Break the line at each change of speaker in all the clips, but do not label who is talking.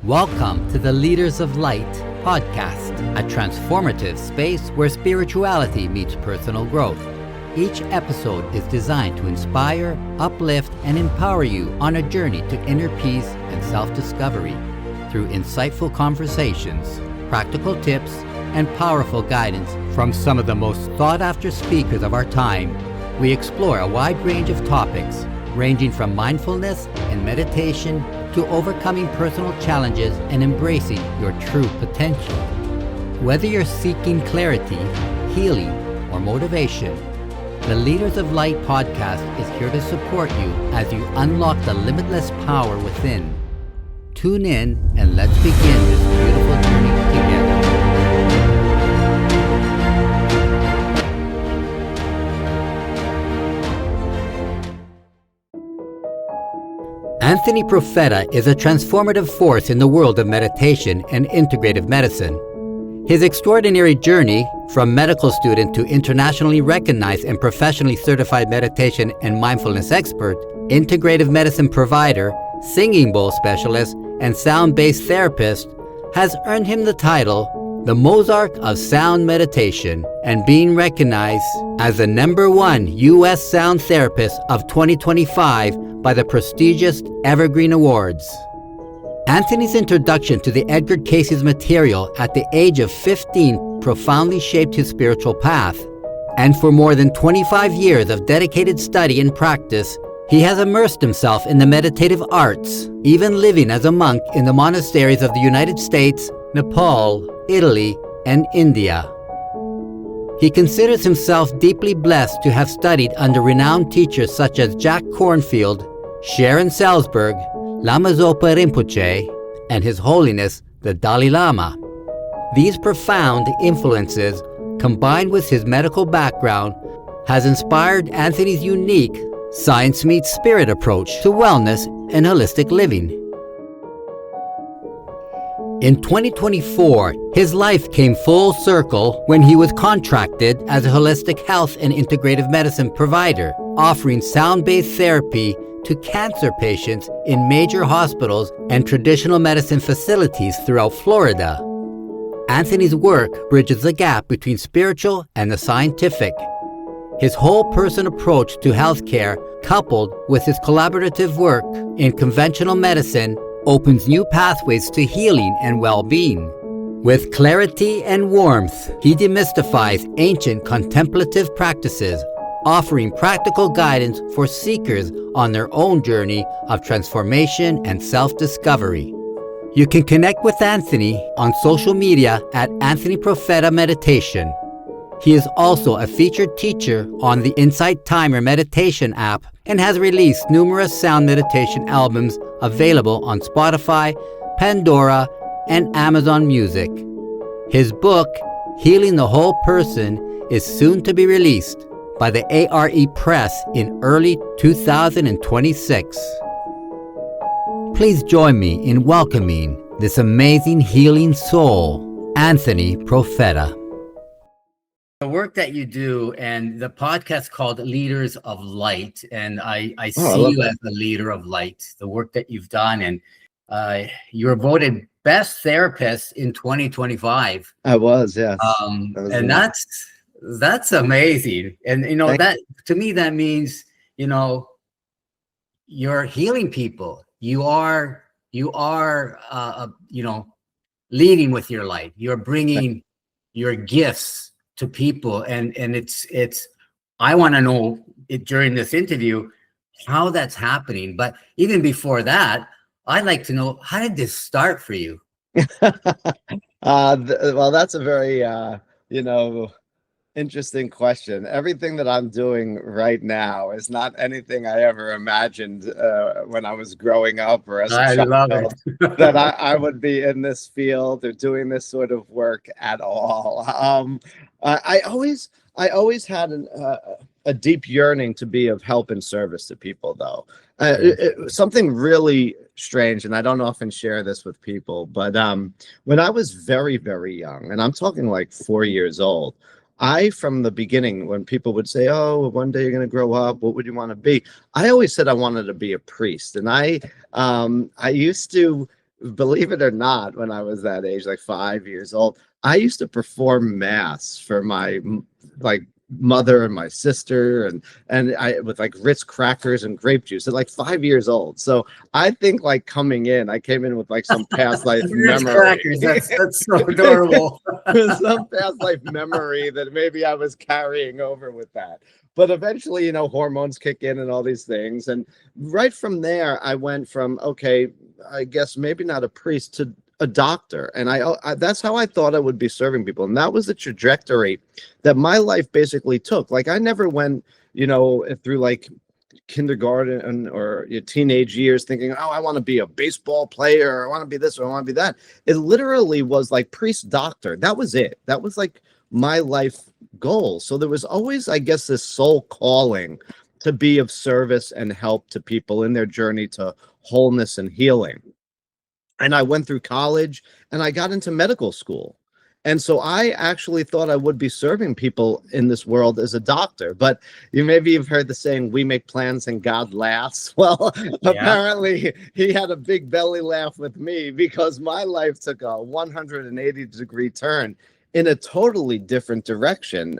Welcome to the Leaders of Light podcast, a transformative space where spirituality meets personal growth. Each episode is designed to inspire, uplift, and empower you on a journey to inner peace and self-discovery. Through insightful conversations, practical tips, and powerful guidance from some of the most sought-after speakers of our time, we explore a wide range of topics, ranging from mindfulness and meditation to overcoming personal challenges and embracing your true potential. Whether you're seeking clarity, healing, or motivation, the Leaders of Light podcast is here to support you as you unlock the limitless power within. Tune in and let's begin this beautiful journey together. Anthony Profeta is a transformative force in the world of meditation and integrative medicine. His extraordinary journey, from medical student to internationally recognized and professionally certified meditation and mindfulness expert, integrative medicine provider, singing bowl specialist, and sound-based therapist, has earned him the title the Mozart of Sound Meditation and being recognized as the #1 U.S. Sound Therapist of 2025 by the prestigious Evergreen Awards. Anthony's introduction to the Edgar Cayce's material at the age of 15 profoundly shaped his spiritual path, and for more than 25 years of dedicated study and practice, he has immersed himself in the meditative arts, even living as a monk in the monasteries of the United States, Nepal, Italy, and India. He considers himself deeply blessed to have studied under renowned teachers such as Jack Kornfield, Sharon Salzberg, Lama Zopa Rinpoche, and His Holiness the Dalai Lama. These profound influences, combined with his medical background, has inspired Anthony's unique science meets spirit approach to wellness and holistic living. In 2024, his life came full circle when he was contracted as a holistic health and integrative medicine provider, offering sound-based therapy to cancer patients in major hospitals and traditional medicine facilities throughout Florida. Anthony's work bridges the gap between spiritual and the scientific. His whole-person approach to healthcare, coupled with his collaborative work in conventional medicine, opens new pathways to healing and well-being. With clarity and warmth, he demystifies ancient contemplative practices, offering practical guidance for seekers on their own journey of transformation and self-discovery. You can connect with Anthony on social media at Anthony Profeta Meditation. He is also a featured teacher on the Insight Timer meditation app and has released numerous sound meditation albums available on Spotify, Pandora, and Amazon Music. His book, Healing the Whole Person, is soon to be released by the ARE Press in early 2026. Please join me in welcoming this amazing healing soul, Anthony Profeta. The work that you do and the podcast called Leaders of Light, and I see you as the leader of light, the work that you've done, and you were voted best therapist in 2025.
I was, yes.
And that's amazing. And that to me, that means, you're healing people. You are leading with your light. You're bringing your gifts to people, and it's I want to know it during this interview how that's happening. But even before that, I'd like to know, how did this start for you?
Well, that's a very interesting question. Everything that I'm doing right now is not anything I ever imagined when I was growing up or as a child.
Love it.
That I would be in this field or doing this sort of work at all. I always had a deep yearning to be of help and service to people, though. Something really strange, and I don't often share this with people, but when I was very, very young, and I'm talking like 4 years old, from the beginning, when people would say, "Oh, one day you're going to grow up, what would you want to be?" I always said I wanted to be a priest, and I used to believe it or not, when I was that age, like 5 years old, I used to perform mass for my like mother and my sister, and I with like Ritz crackers and grape juice at like 5 years old. So I think like coming in, I came in with like some past life
Ritz
memory.
crackers, that's so adorable.
Some past life memory that maybe I was carrying over with that. But eventually, hormones kick in and all these things. And right from there, I went from, okay, I guess maybe not a priest to a doctor. And I that's how I thought I would be serving people. And that was the trajectory that my life basically took. Like I never went, through like kindergarten or your teenage years thinking, oh, I want to be a baseball player, or I want to be this, or I want to be that. It literally was like priest, doctor. That was it. That was like my life goal. So there was always, I guess, this soul calling to be of service and help to people in their journey to wholeness and healing. And I went through college and I got into medical school. And so I actually thought I would be serving people in this world as a doctor. But maybe you've heard the saying, we make plans and God laughs. Well, apparently he had a big belly laugh with me, because my life took a 180-degree turn in a totally different direction.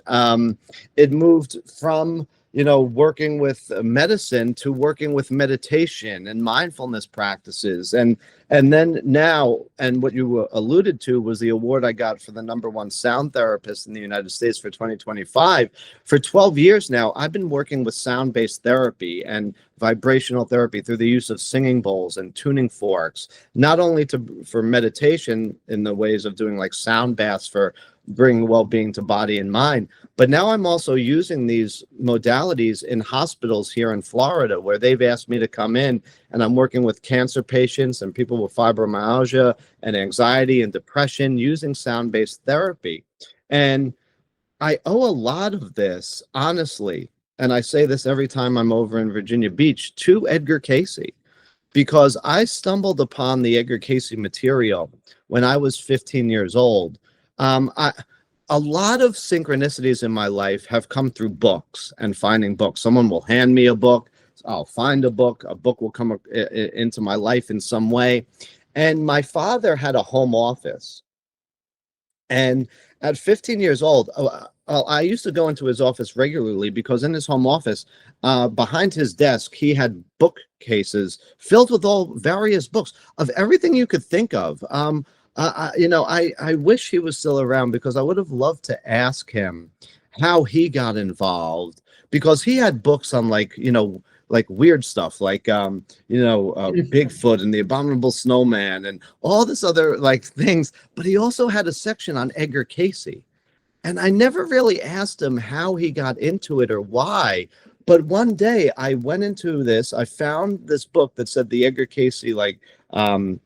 It moved from working with medicine to working with meditation and mindfulness practices. And then now, and what you alluded to was the award I got for the #1 sound therapist in the United States for 2025. For 12 years now, I've been working with sound-based therapy and vibrational therapy through the use of singing bowls and tuning forks, not only for meditation in the ways of doing like sound baths for bringing well-being to body and mind, but now I'm also using these modalities in hospitals here in Florida, where they've asked me to come in, and I'm working with cancer patients and people with fibromyalgia and anxiety and depression using sound-based therapy. And I owe a lot of this, honestly, and I say this every time I'm over in Virginia Beach, to Edgar Cayce, because I stumbled upon the Edgar Cayce material when I was 15 years old. A lot of synchronicities in my life have come through books and finding books. Someone will hand me a book, I'll find a book will come into my life in some way. And my father had a home office. And at 15 years old, I used to go into his office regularly, because in his home office, behind his desk, he had bookcases filled with all various books of everything you could think of. I wish he was still around, because I would have loved to ask him how he got involved, because he had books on like weird stuff, like Bigfoot and the Abominable Snowman and all this other like things. But he also had a section on Edgar Cayce. And I never really asked him how he got into it or why. But one day I went into this, I found this book that said the Edgar Cayce, healing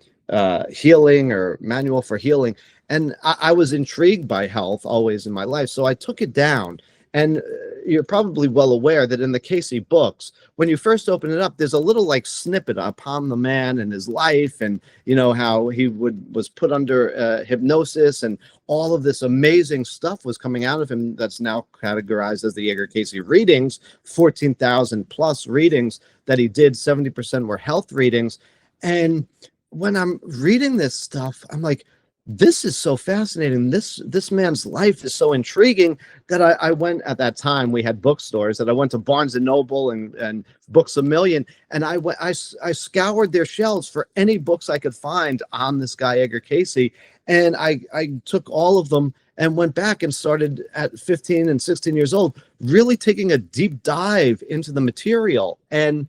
or manual for healing. And I was intrigued by health always in my life. So I took it down. And you're probably well aware that in the Cayce books, when you first open it up, there's a little like snippet upon the man and his life, and how he was put under hypnosis, and all of this amazing stuff was coming out of him that's now categorized as the Edgar Cayce readings, 14,000 plus readings that he did. 70% were health readings. And when I'm reading this stuff, I'm like, this is so fascinating. This man's life is so intriguing that I went, at that time we had bookstores, that I went to Barnes and Noble and Books A Million, and I scoured their shelves for any books I could find on this guy Edgar Cayce, and I took all of them and went back and started at 15 and 16 years old, really taking a deep dive into the material. And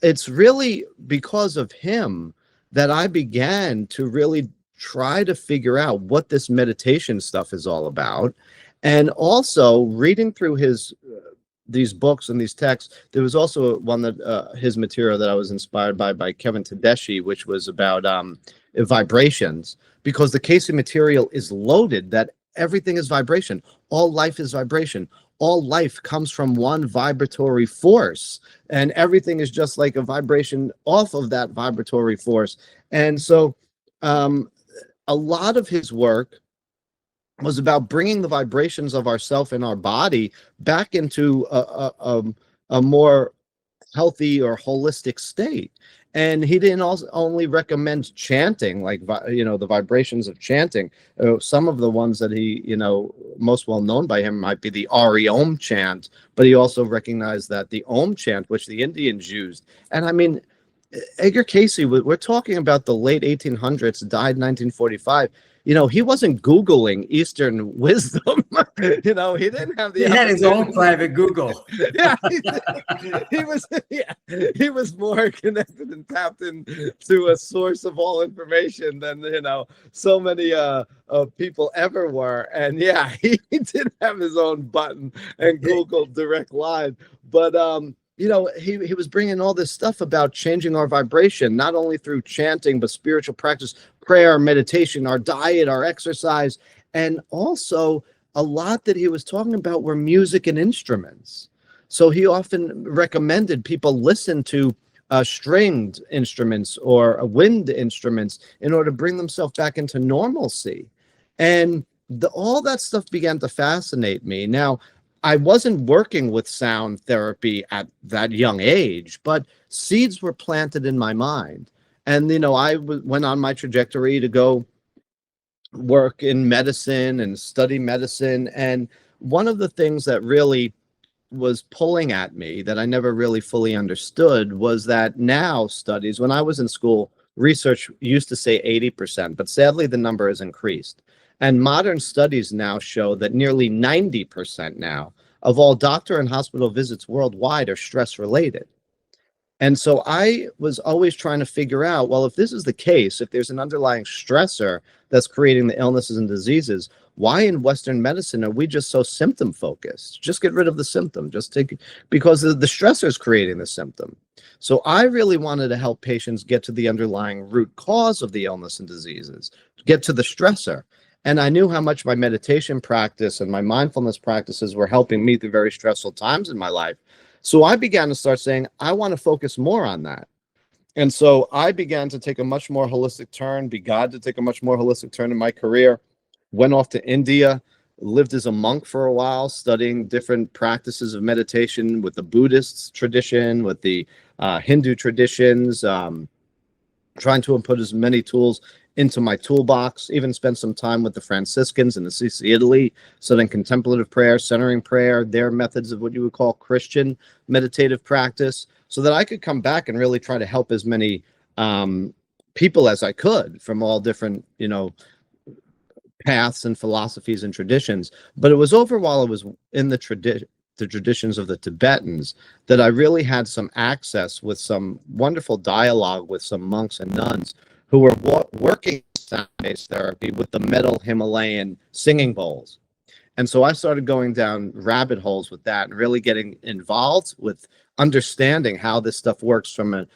it's really because of him that I began to really try to figure out what this meditation stuff is all about. And also reading through these books and these texts, there was also one that his material that I was inspired by Kevin Tedeschi, which was about vibrations, because the Cayce material is loaded that everything is vibration. All life is vibration. All life comes from one vibratory force, and everything is just like a vibration off of that vibratory force. And so a lot of his work was about bringing the vibrations of ourself and our body back into a more healthy or holistic state. And he didn't also only recommend chanting, like, the vibrations of chanting. Some of the ones that he, most well known by him might be the Ari Om chant, but he also recognized that the Om chant, which the Indians used. And I mean, Edgar Cayce, we're talking about the late 1800s, died 1945. He wasn't Googling Eastern wisdom. He didn't have the.
He had his own private Google.
Yeah, he was. Yeah, he was more connected and tapped into a source of all information than so many people ever were. And yeah, he did have his own button and Google direct line, but he was bringing all this stuff about changing our vibration, not only through chanting, but spiritual practice, prayer, meditation, our diet, our exercise. And also a lot that he was talking about were music and instruments. So he often recommended people listen to stringed instruments or wind instruments in order to bring themselves back into normalcy. And all that stuff began to fascinate me. Now, I wasn't working with sound therapy at that young age, but seeds were planted in my mind. And, I went on my trajectory to go work in medicine and study medicine. And one of the things that really was pulling at me that I never really fully understood was that now studies, when I was in school, research used to say 80%, but sadly the number has increased. And modern studies now show that nearly 90% now of all doctor and hospital visits worldwide are stress related. And so I was always trying to figure out, well, if this is the case, if there's an underlying stressor that's creating the illnesses and diseases, why in Western medicine are we just so symptom focused? Just get rid of the symptom, because the stressor is creating the symptom. So I really wanted to help patients get to the underlying root cause of the illness and diseases, get to the stressor. And I knew how much my meditation practice and my mindfulness practices were helping me through very stressful times in my life. So I began to start saying, I want to focus more on that. And so I began to take a much more holistic turn, began to take a much more holistic turn in my career, went off to India, lived as a monk for a while, studying different practices of meditation with the Buddhist tradition, with the Hindu traditions, trying to input as many tools into my toolbox, even spent some time with the Franciscans in Assisi, Italy, studying contemplative prayer, centering prayer, their methods of what you would call Christian meditative practice, so that I could come back and really try to help as many people as I could from all different, paths and philosophies and traditions. But it was over while I was in the traditions of the Tibetans that I really had some access with some wonderful dialogue with some monks and nuns who were working sound-based therapy with the metal Himalayan singing bowls. And so I started going down rabbit holes with that and really getting involved with understanding how this stuff works from a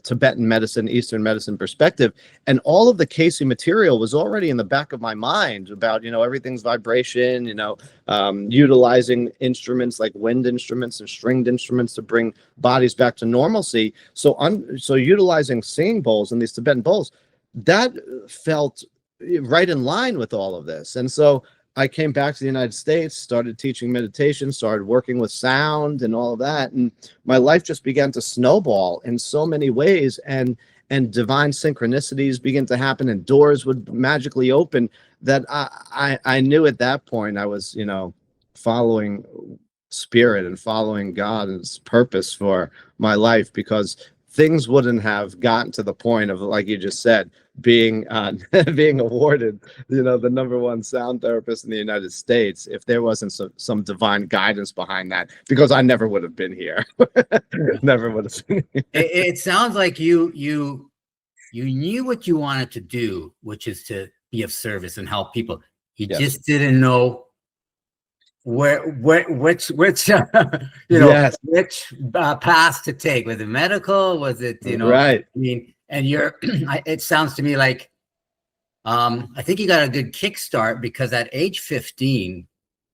Tibetan medicine, Eastern medicine perspective. And all of the Cayce material was already in the back of my mind about, everything's vibration, utilizing instruments like wind instruments and stringed instruments to bring bodies back to normalcy. So utilizing singing bowls and these Tibetan bowls, that felt right in line with all of this. And so I came back to the United States, started teaching meditation, started working with sound and all of that. And my life just began to snowball in so many ways, and divine synchronicities began to happen and doors would magically open that I knew at that point I was, following spirit and following God's purpose for my life, because things wouldn't have gotten to the point of, like you just said, being being awarded, the #1 sound therapist in the United States, if there wasn't some divine guidance behind that, because I never would have been here. Never would have been here.
It sounds like you knew what you wanted to do, which is to be of service and help people. You
Yes.
just didn't know which
Yes.
which path to take. Was it medical? Was it
Right.
I mean, and it sounds to me like I think you got a good kickstart, because at age 15,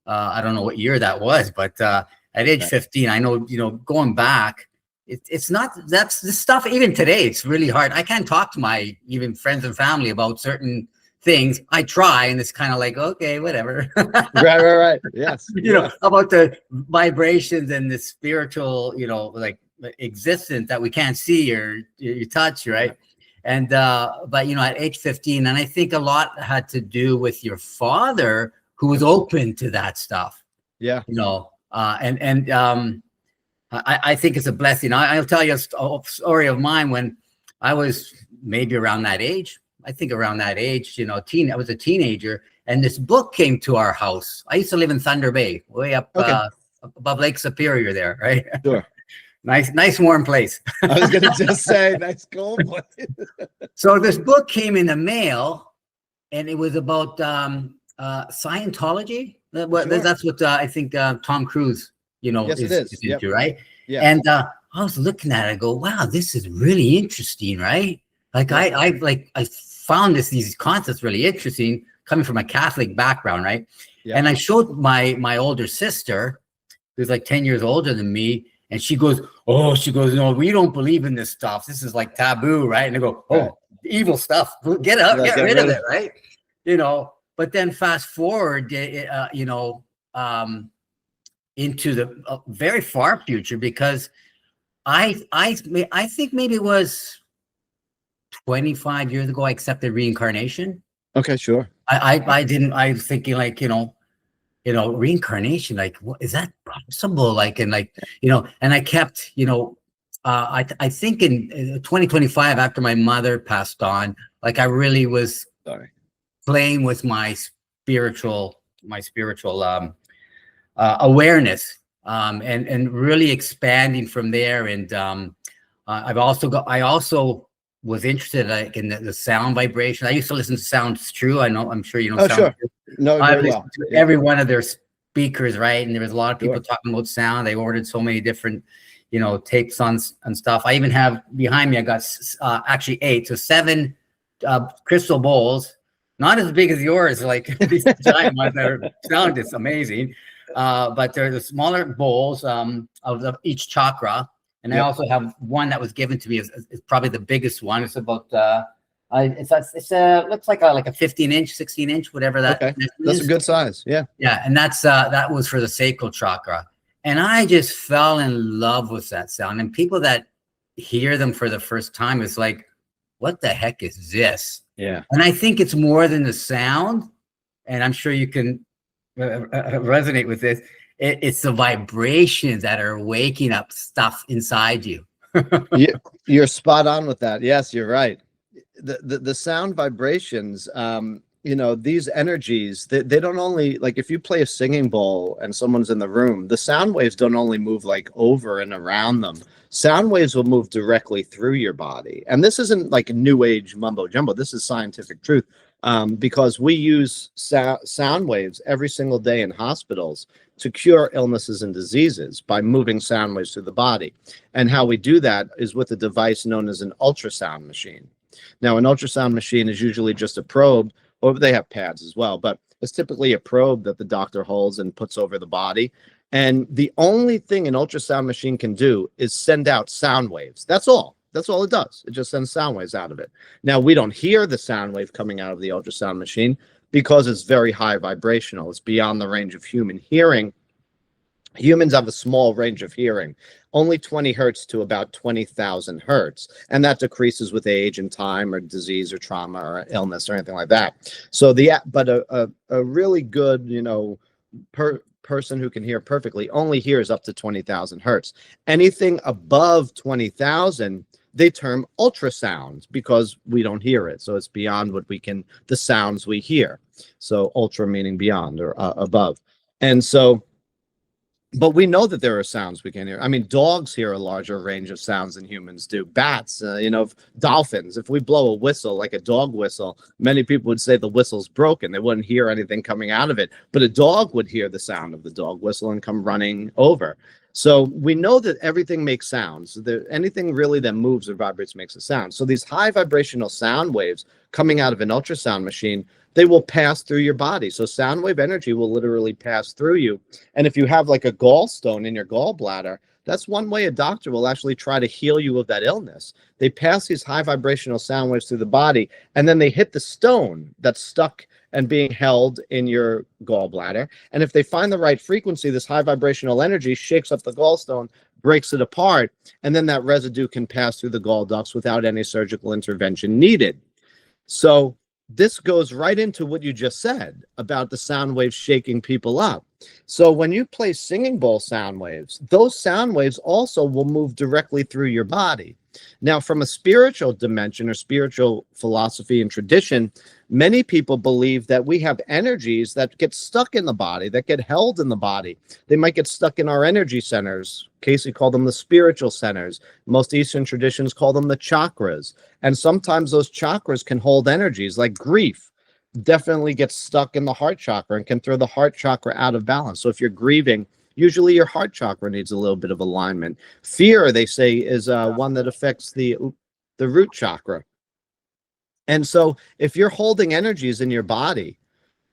I don't know what year that was, but at age 15, I know, going back, it's not, that's the stuff. Even today, it's really hard. I can't talk to my even friends and family about certain things. I try, and it's kind of like, okay, whatever.
Right. Yes.
About the vibrations and the spiritual, like existence that we can't see or you touch, right? And but at age 15, and I think a lot had to do with your father, who was open to that stuff.
Yeah.
I think it's a blessing. I'll tell you a story of mine when I was maybe around that age. I think around that age, I was a teenager, and this book came to our house. I used to live in Thunder Bay, way up above Lake Superior there, right?
Sure.
Nice warm place.
I was gonna just say, nice cold place.
So this book came in the mail, and it was about Scientology.
Sure.
That's what I think Tom Cruise,
Yes,
is into, right?
Yeah.
And I was looking at it, I go, wow, this is really interesting, right? Like I found these concepts really interesting coming from a Catholic background, right?
Yeah.
And I showed my older sister, who's like 10 years older than me, and she goes, no, we don't believe in this stuff. This is like taboo, right? And I go, evil stuff. Get rid of it, right? But then fast forward, into the very far future, because I think maybe it was 25 years ago I accepted reincarnation.
Okay, sure.
I was thinking like, reincarnation, like, what is that possible? Like, and like, and I kept, I think in 2025, after my mother passed on, like I really was playing with my spiritual awareness, and really expanding from there. And I also was interested like in the sound vibration. I used to listen to Sounds True. I'm sure you know.
Oh,
Sound
sure.
True.
No,
I
very
listened
well.
to every one of their speakers, right? And there was a lot of people
Sure.
talking about sound. They ordered so many different, tapes and stuff. I even have behind me, I got actually 8, so 7 crystal bowls, not as big as yours, like these giant ones that are sound is amazing. But they're the smaller bowls of each chakra. And I also have one that was given to me is probably the biggest one. It's about it's looks like a 15-inch, 16-inch, whatever that.
Okay. That's a good size. Yeah.
Yeah, and that was for the sacral chakra. And I just fell in love with that sound. And people that hear them for the first time, it's like, what the heck is this?
Yeah.
And I think it's more than the sound. And I'm sure you can resonate with this. It's the vibrations that are waking up stuff inside you.
You're spot on with that. Yes, you're right. The sound vibrations, these energies, they don't only, like if you play a singing bowl and someone's in the room, the sound waves don't only move like over and around them. Sound waves will move directly through your body. And this isn't like new age mumbo jumbo. This is scientific truth. Because we use sound waves every single day in hospitals to cure illnesses and diseases by moving sound waves through the body. And how we do that is with a device known as an ultrasound machine. Now, an ultrasound machine is usually just a probe, or they have pads as well, but it's typically a probe that the doctor holds and puts over the body. And the only thing an ultrasound machine can do is send out sound waves. That's all. That's all it does. It just sends sound waves out of it. Now, we don't hear the sound wave coming out of the ultrasound machine because it's very high vibrational. It's beyond the range of human hearing. Humans have a small range of hearing, only 20 hertz to about 20,000 hertz. And that decreases with age and time or disease or trauma or illness or anything like that. So but a really good, person who can hear perfectly only hears up to 20,000 hertz. Anything above 20,000, they term ultrasound because we don't hear it. So it's beyond the sounds we hear. So ultra meaning beyond or above. And so, but we know that there are sounds we can hear. I mean, dogs hear a larger range of sounds than humans do. Bats, dolphins. If we blow a whistle, like a dog whistle, many people would say the whistle's broken. They wouldn't hear anything coming out of it. But a dog would hear the sound of the dog whistle and come running over. So we know that everything makes sounds. Anything really that moves or vibrates makes a sound. So these high vibrational sound waves coming out of an ultrasound machine, they will pass through your body. So sound wave energy will literally pass through you. And if you have like a gallstone in your gallbladder, That's one way a doctor will actually try to heal you of that illness. They pass these high vibrational sound waves through the body, and then they hit the stone that's stuck and being held in your gallbladder. And if they find the right frequency, this high vibrational energy shakes up the gallstone, breaks it apart, and then that residue can pass through the gall ducts without any surgical intervention needed. So this goes right into what you just said about the sound waves shaking people up. So when you play singing bowl sound waves, those sound waves also will move directly through your body. Now, from a spiritual dimension or spiritual philosophy and tradition, many people believe that we have energies that get stuck in the body, that get held in the body. They might get stuck in our energy centers. Cayce called them the spiritual centers. Most Eastern traditions call them the chakras. And sometimes those chakras can hold energies like grief. Definitely gets stuck in the heart chakra and can throw the heart chakra out of balance. So if you're grieving, usually your heart chakra needs a little bit of alignment. Fear, they say, is one that affects the root chakra. And so if you're holding energies in your body,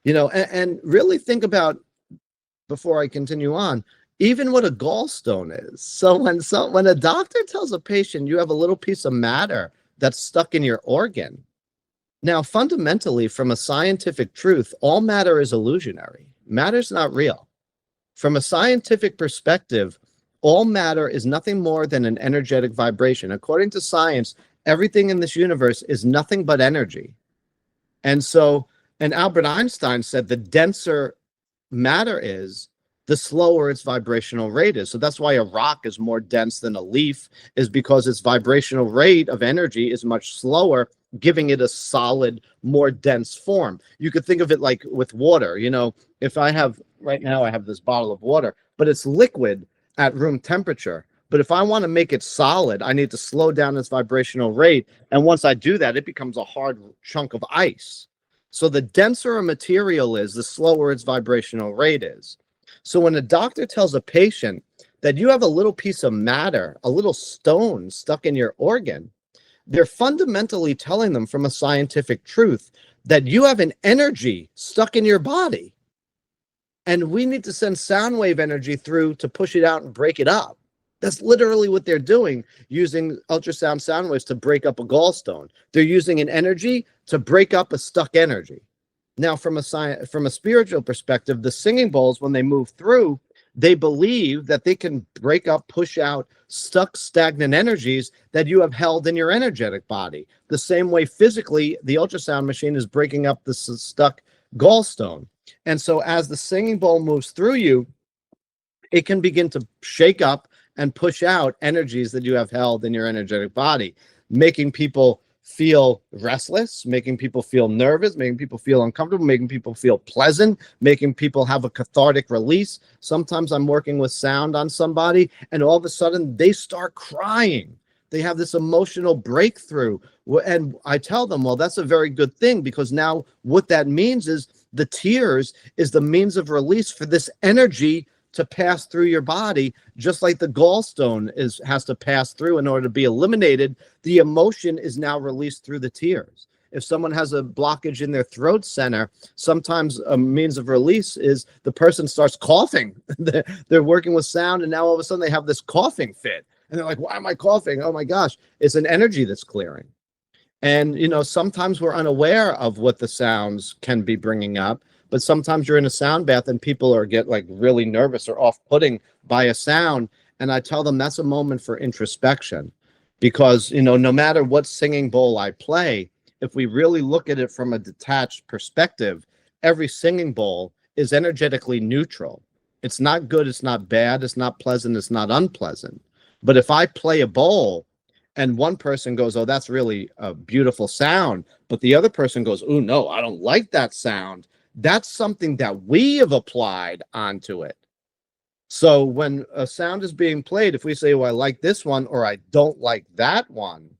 and really think about, before I continue on, even what a gallstone is. So when a doctor tells a patient you have a little piece of matter that's stuck in your organ, now fundamentally, from a scientific truth, all matter is illusionary. Matter's not real. From a scientific perspective, all matter is nothing more than an energetic vibration. According to science, everything in this universe is nothing but energy. And Albert Einstein said the denser matter is, the slower its vibrational rate is. So that's why a rock is more dense than a leaf, is because its vibrational rate of energy is much slower, giving it a solid, more dense form. You could think of it like with water. If I have, right now I have this bottle of water, but it's liquid at room temperature. But if I want to make it solid, I need to slow down its vibrational rate. And once I do that, it becomes a hard chunk of ice. So the denser a material is, the slower its vibrational rate is. So when a doctor tells a patient that you have a little piece of matter, a little stone stuck in your organ, they're fundamentally telling them from a scientific truth that you have an energy stuck in your body. And we need to send sound wave energy through to push it out and break it up. That's literally what they're doing, using ultrasound sound waves to break up a gallstone. They're using an energy to break up a stuck energy. Now, from a spiritual perspective, the singing bowls, when they move through, they believe that they can break up, push out stuck, stagnant energies that you have held in your energetic body. The same way physically, the ultrasound machine is breaking up the stuck gallstone. And so as the singing bowl moves through you, it can begin to shake up and push out energies that you have held in your energetic body, making people feel restless, making people feel nervous, making people feel uncomfortable, making people feel pleasant, making people have a cathartic release. Sometimes I'm working with sound on somebody, and all of a sudden they start crying. They have this emotional breakthrough. And I tell them, well, that's a very good thing, because now what that means is the tears is the means of release for this energy to pass through your body, just like the gallstone has to pass through in order to be eliminated. The emotion is now released through the tears. If someone has a blockage in their throat center, sometimes a means of release is the person starts coughing. They're working with sound, and now all of a sudden they have this coughing fit. And they're like, why am I coughing? Oh my gosh, it's an energy that's clearing. And, sometimes we're unaware of what the sounds can be bringing up. But sometimes you're in a sound bath and people get like really nervous or off-putting by a sound. And I tell them that's a moment for introspection, because, no matter what singing bowl I play, if we really look at it from a detached perspective, every singing bowl is energetically neutral. It's not good. It's not bad. It's not pleasant. It's not unpleasant. But if I play a bowl and one person goes, oh, that's really a beautiful sound, but the other person goes, oh, no, I don't like that sound, that's something that we have applied onto it. So when a sound is being played, if we say, well, I like this one or I don't like that one,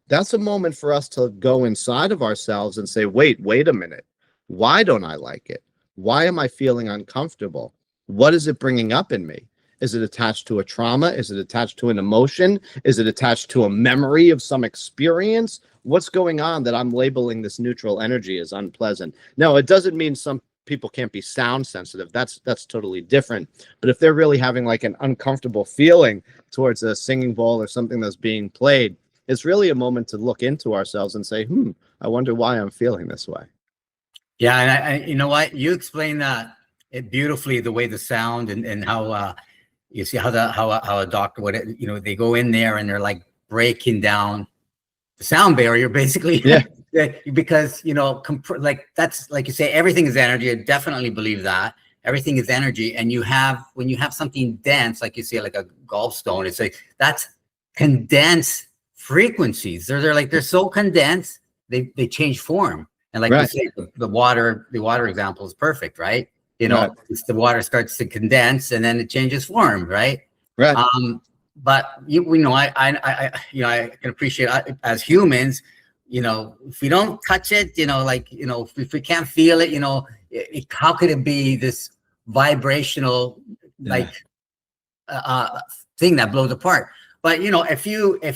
that's a moment for us to go inside of ourselves and say, wait a minute. Why don't I like it? Why am I feeling uncomfortable? What is it bringing up in me? Is it attached to a trauma? Is it attached to an emotion? Is it attached to a memory of some experience? What's going on that I'm labeling this neutral energy as unpleasant? No, it doesn't mean some people can't be sound sensitive. That's totally different. But if they're really having like an uncomfortable feeling towards a singing bowl or something that's being played, it's really a moment to look into ourselves and say, I wonder why I'm feeling this way.
Yeah, and I you know what, you explained that it beautifully, the way the sound and how you see how a doctor would, they go in there and they're like breaking down the sound barrier, basically.
Yeah.
Because like that's like you say, everything is energy. I definitely believe that everything is energy. And when you have something dense, like you say, like a gallstone, it's like that's condensed frequencies. They're so condensed, they change form. And like you say, the water example is perfect, right? It's the water starts to condense and then it changes form, right?
Right.
But I can appreciate as humans, if we don't touch it, if we can't feel it, how could it be this vibrational thing that blows apart? But if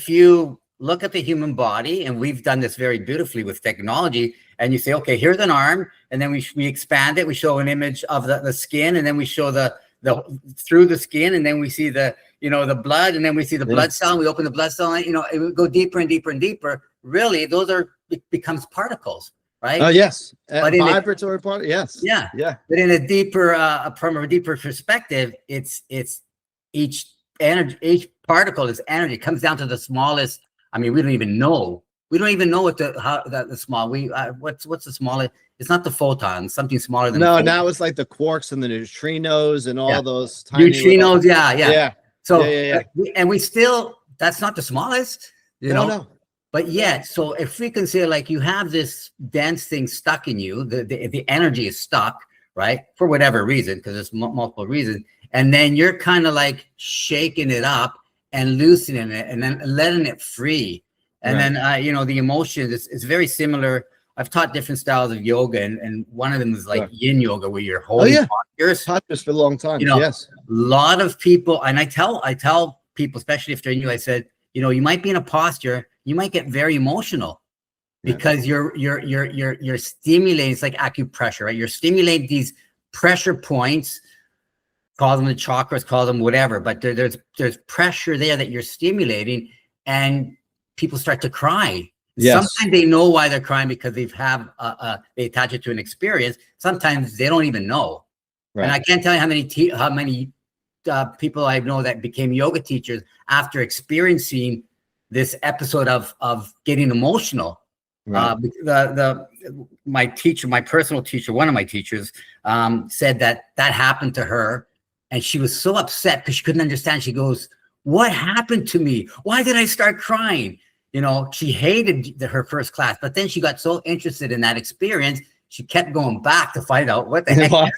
you look at the human body, and we've done this very beautifully with technology, and you say, okay, here's an arm, and then we expand it, we show an image of the skin, and then we show the through the skin, and then we see the blood, and then we see the blood cell, and we open the blood cell, and it would go deeper and deeper and deeper. Really, those becomes particles, right?
Oh yes,
but
vibratory part. Yes.
Yeah. But in a deeper, from a deeper perspective, it's each particle is energy. It comes down to the smallest. I mean, we don't even know what the small. What's the smallest? It's not the photon. Something smaller than.
No, now it's like the quarks and the neutrinos and all those tiny
neutrinos. Yeah. So and we still, that's not the smallest.
No.
But yet, so if we can say like you have this dense thing stuck in you, the energy is stuck, right? For whatever reason, because there's multiple reasons. And then you're kind of like shaking it up and loosening it and then letting it free. And then, the emotions is very similar. I've taught different styles of yoga, and one of them is like yin yoga, where you're holding postures.
Taught this for a long time. Yes.
A lot of people, and I tell people, especially if they're new, I said, you might be in a posture, you might get very emotional because you're stimulating. It's like acupressure, right? You're stimulating these pressure points. Call them the chakras, call them whatever, but there's pressure there that you're stimulating, and people start to cry. Yes. Sometimes they know why they're crying because they attach it to an experience. Sometimes they don't even know. Right. And I can't tell you how many people I know that became yoga teachers after experiencing this episode of getting emotional. Right. My personal teacher, one of my teachers, said that happened to her, and she was so upset because she couldn't understand. She goes, "What happened to me? Why did I start crying?" She hated her first class, but then she got so interested in that experience, she kept going back to find out what the heck.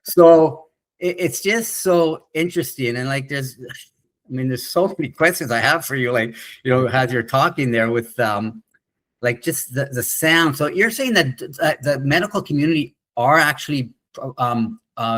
So it's just so interesting. And like, there's so many questions I have for you, like, as you're talking there with, like just the sound. So you're saying that the medical community are actually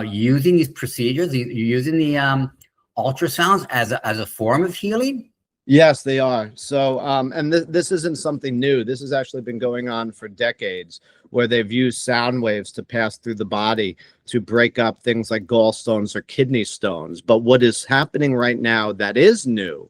using these procedures, using the ultrasounds as a form of healing?
Yes, they are. So, and this isn't something new. This has actually been going on for decades, where they've used sound waves to pass through the body to break up things like gallstones or kidney stones. But what is happening right now that is new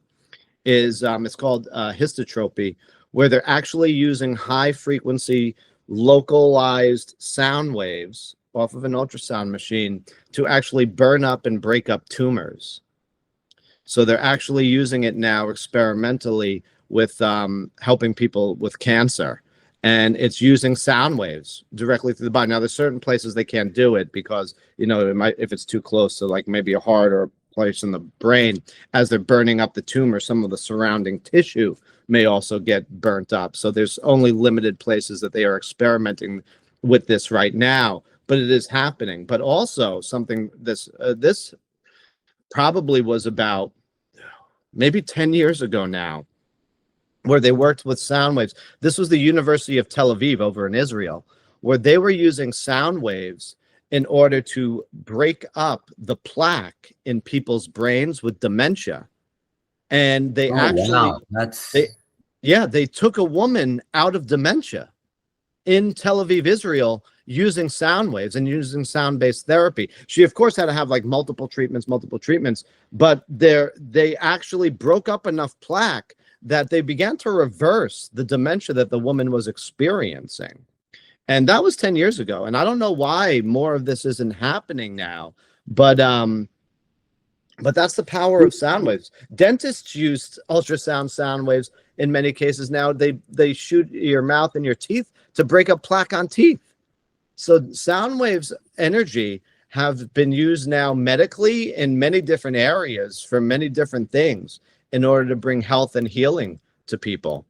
is it's called histotropy, where they're actually using high frequency localized sound waves off of an ultrasound machine to actually burn up and break up tumors. So they're actually using it now experimentally with helping people with cancer. And it's using sound waves directly through the body. Now, there's certain places they can't do it because, it might, if it's too close to like maybe a heart or a place in the brain, as they're burning up the tumor, some of the surrounding tissue may also get burnt up. So there's only limited places that they are experimenting with this right now, but it is happening. But also something this probably was about maybe 10 years ago now, where they worked with sound waves. This was the University of Tel Aviv over in Israel, where they were using sound waves in order to break up the plaque in people's brains with dementia. And they they took a woman out of dementia in Tel Aviv, Israel, using sound waves and using sound-based therapy. She, of course, had to have like multiple treatments, but they actually broke up enough plaque that they began to reverse the dementia that the woman was experiencing. And that was 10 years ago. And I don't know why more of this isn't happening now, but that's the power of sound waves. Dentists use ultrasound sound waves in many cases now. They shoot your mouth and your teeth to break up plaque on teeth. So sound waves energy have been used now medically in many different areas for many different things in order to bring health and healing to people.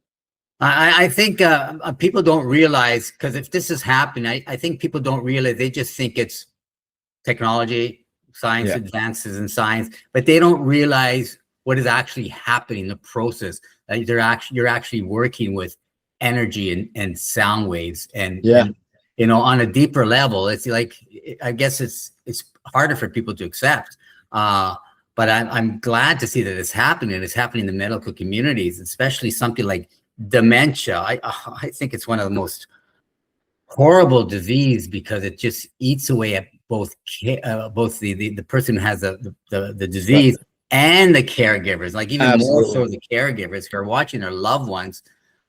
I think people don't realize, because if this is happening, I think people don't realize. They just think it's technology, science, advances in science, but they don't realize what is actually happening, the process. You're actually working with energy and sound waves, and you know, on a deeper level. It's like, I guess it's harder for people to accept. But I'm glad to see that it's happening. It's happening in the medical communities, especially something like dementia. I think it's one of the most horrible disease, because it just eats away at both the person who has the disease and the caregivers. Like even more so the caregivers who are watching their loved ones.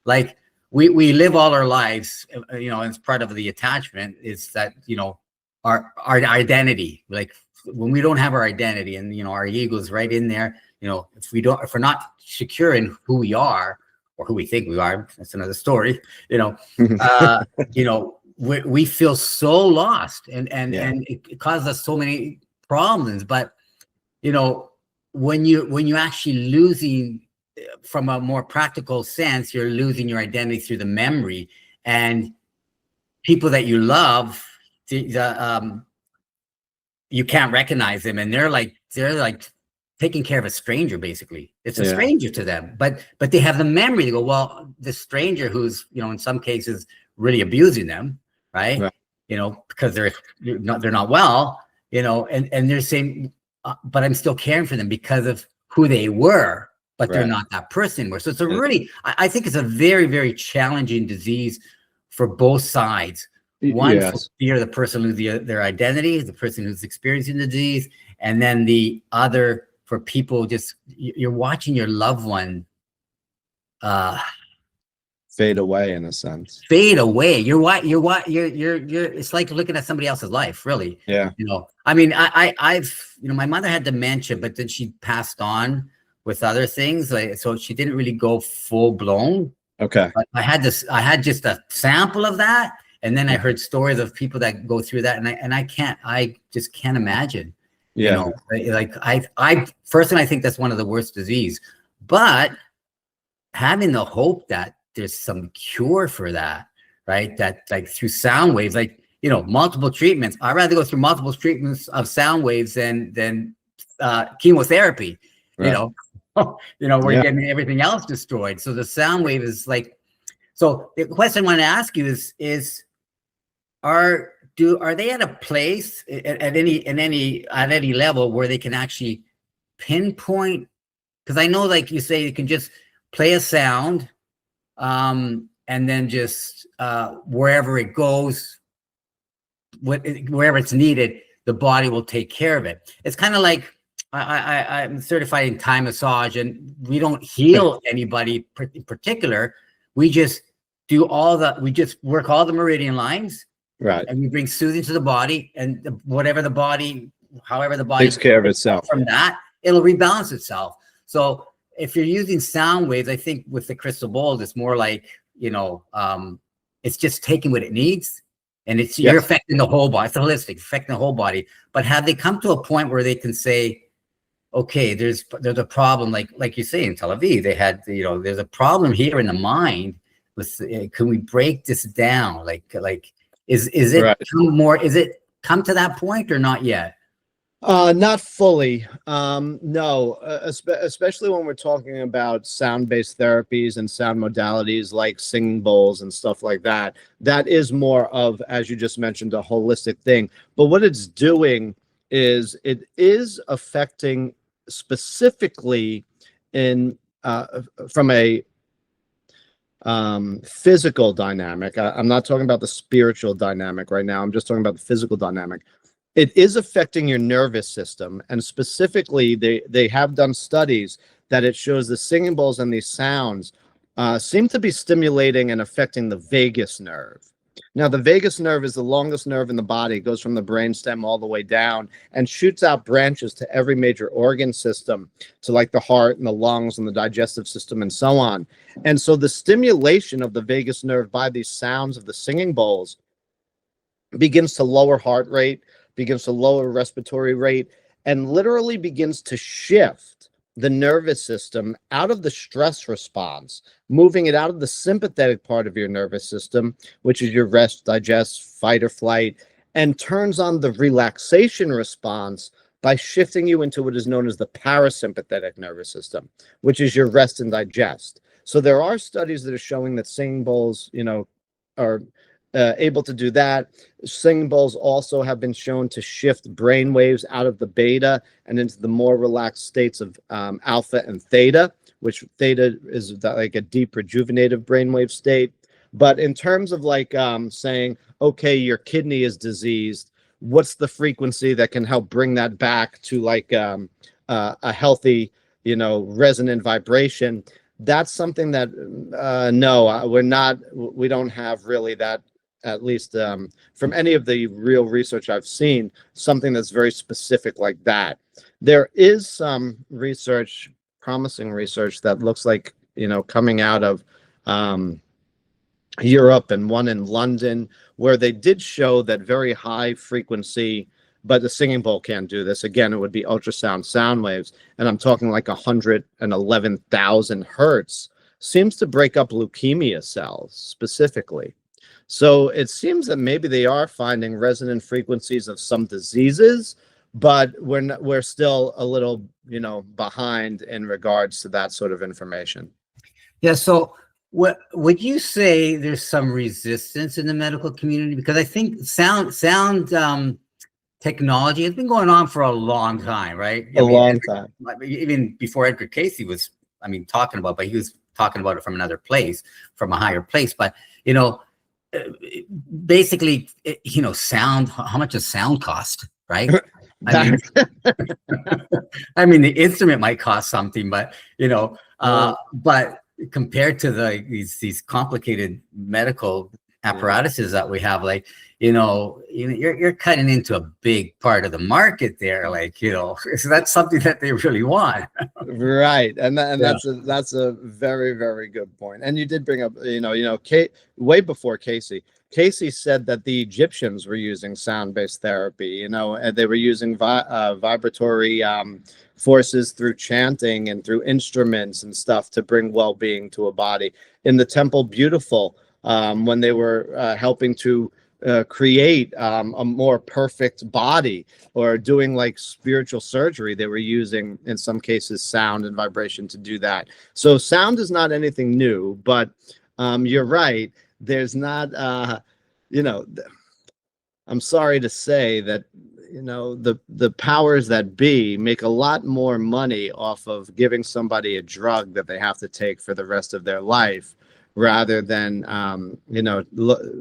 Like we live all our lives, you know, as part of the attachment is that, you know, our identity. Like when we don't have our identity, and you know, our ego is right in there, you know, if we're not secure in who we are or who we think we are, that's another story, you know. You know, we feel so lost, and it causes us so many problems. But you know, when you actually losing, from a more practical sense, you're losing your identity through the memory, and people that you love, you can't recognize them, and they're like taking care of a stranger. Basically, it's a stranger to them, but they have the memory. They go, well, the stranger who's, you know, in some cases really abusing them, right? You know, because they're not well, you know, and they're saying, but I'm still caring for them because of who they were, but they're not that person anymore. So it's a really, I think it's a very, very challenging disease for both sides. One, for fear the person loses their identity, the person who's experiencing the disease, and then the other for people just, you're watching your loved one
fade away, in a sense.
Fade away. You're it's like looking at somebody else's life, really.
Yeah.
You know, I mean, I've, you know, my mother had dementia, but then she passed on with other things. Like, so she didn't really go full blown.
Okay.
But I had just a sample of that. And then I heard stories of people that go through that, and I just can't imagine.
Yeah.
You know, like I personally, I think that's one of the worst disease. But having the hope that there's some cure for that, right? That like through sound waves, like, you know, multiple treatments. I'd rather go through multiple treatments of sound waves than chemotherapy. You know, you know, we're getting everything else destroyed. So the sound wave is like. So the question I want to ask you is are they at a place at any level where they can actually pinpoint? Because I know, like you say, you can just play a sound, and then just wherever it goes, wherever it's needed, the body will take care of it. It's kind of like I'm certified in Thai massage, and we don't heal anybody in particular. We just we just work all the meridian lines, right? And we bring soothing to the body, and however the body
takes care of itself.
From that, it'll rebalance itself. So if you're using sound waves, I think with the crystal balls, it's more like, you know, it's just taking what it needs, and it's you're affecting the whole body. It's holistic, affecting the whole body. But have they come to a point where they can say, okay, there's a problem, like you say in Tel Aviv, they had, you know, there's a problem here in the mind. Can we break this down? Like is it more? Is it come to that point or not yet?
Not fully. No, especially when we're talking about sound-based therapies and sound modalities like singing bowls and stuff like that. That is more of, as you just mentioned, a holistic thing. But what it's doing is it is affecting specifically in from a physical dynamic. I'm not talking about the spiritual dynamic right now. I'm just talking about the physical dynamic. It is affecting your nervous system, and specifically, they have done studies that it shows the singing bowls and these sounds seem to be stimulating and affecting the vagus nerve. Now, the vagus nerve is the longest nerve in the body. It goes from the brainstem all the way down and shoots out branches to every major organ system, to like the heart and the lungs and the digestive system and so on. And so the stimulation of the vagus nerve by these sounds of the singing bowls begins to lower heart rate, begins to lower respiratory rate, and literally begins to shift the nervous system out of the stress response, moving it out of the sympathetic part of your nervous system, which is your rest, digest, fight or flight, and turns on the relaxation response by shifting you into what is known as the parasympathetic nervous system, which is your rest and digest. So there are studies that are showing that singing bowls, are able to do that. Singing bowls also have been shown to shift brain waves out of the beta and into the more relaxed states of alpha and theta, which theta is like a deep rejuvenative brainwave state. But in terms of like saying, okay, your kidney is diseased, what's the frequency that can help bring that back to like a healthy, resonant vibration? That's something that no, we don't have really that, at least from any of the real research I've seen, something that's very specific like that. There is some research, promising research, that looks like, coming out of Europe, and one in London, where they did show that very high frequency, but the singing bowl can't do this. Again, it would be ultrasound sound waves, and I'm talking like 111,000 hertz, seems to break up leukemia cells specifically. So it seems that maybe they are finding resonant frequencies of some diseases, but we're still a little, behind in regards to that sort of information.
Yeah. So what would you say there's some resistance in the medical community? Because I think sound technology has been going on for a long time, right?
Long time.
Even before Edgar Cayce was, talking about, but he was talking about it from another place, from a higher place. But, basically, sound, how much does sound cost, right? The instrument might cost something, but, but compared to these complicated medical apparatuses that we have, like, you're cutting into a big part of the market there, like, so that's something that they really want.
Right. And that's a very, very good point. And you did bring up, way before Cayce said that the Egyptians were using sound-based therapy, and they were using vibratory forces through chanting and through instruments and stuff to bring well-being to a body. In the Temple Beautiful, when they were helping to create a more perfect body, or doing like spiritual surgery, they were using, in some cases, sound and vibration to do that. So sound is not anything new, but you're right. There's not, I'm sorry to say that, the powers that be make a lot more money off of giving somebody a drug that they have to take for the rest of their life, rather than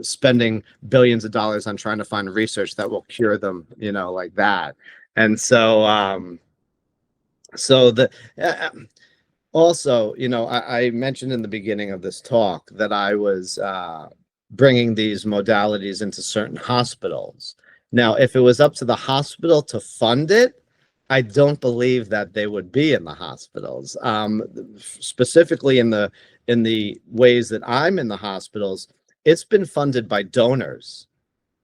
spending billions of dollars on trying to find research that will cure them, like that. And so also, I mentioned in the beginning of this talk that I was bringing these modalities into certain hospitals. Now, if it was up to the hospital to fund it, I don't believe that they would be in the hospitals. Specifically in the ways that I'm in the hospitals, it's been funded by donors.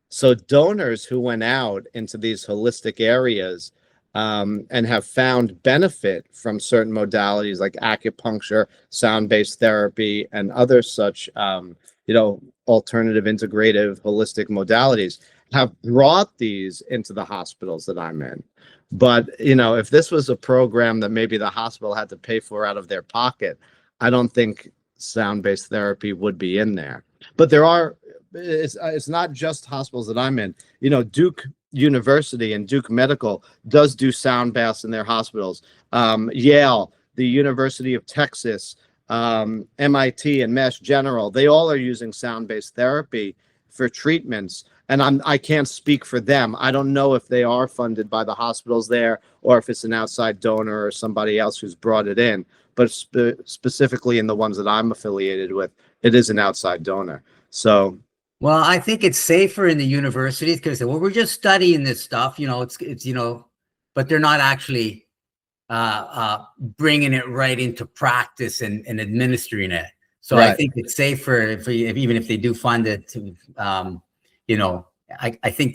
So donors who went out into these holistic areas and have found benefit from certain modalities like acupuncture, sound-based therapy, and other such, alternative, integrative, holistic modalities, have brought these into the hospitals that I'm in. But, if this was a program that maybe the hospital had to pay for out of their pocket, I don't think sound-based therapy would be in there. But it's not just hospitals that I'm in. Duke University and Duke Medical does do sound baths in their hospitals. Yale, the University of Texas, MIT and Mass General, they all are using sound-based therapy for treatments. And I can't speak for them. I don't know if they are funded by the hospitals there or if it's an outside donor or somebody else who's brought it in. But specifically in the ones that I'm affiliated with, it is an outside donor. So,
well, I think it's safer in the universities because, well, we're just studying this stuff, it's but they're not actually bringing it right into practice and administering it. So
right.
I think it's safer even if they do fund it to, I think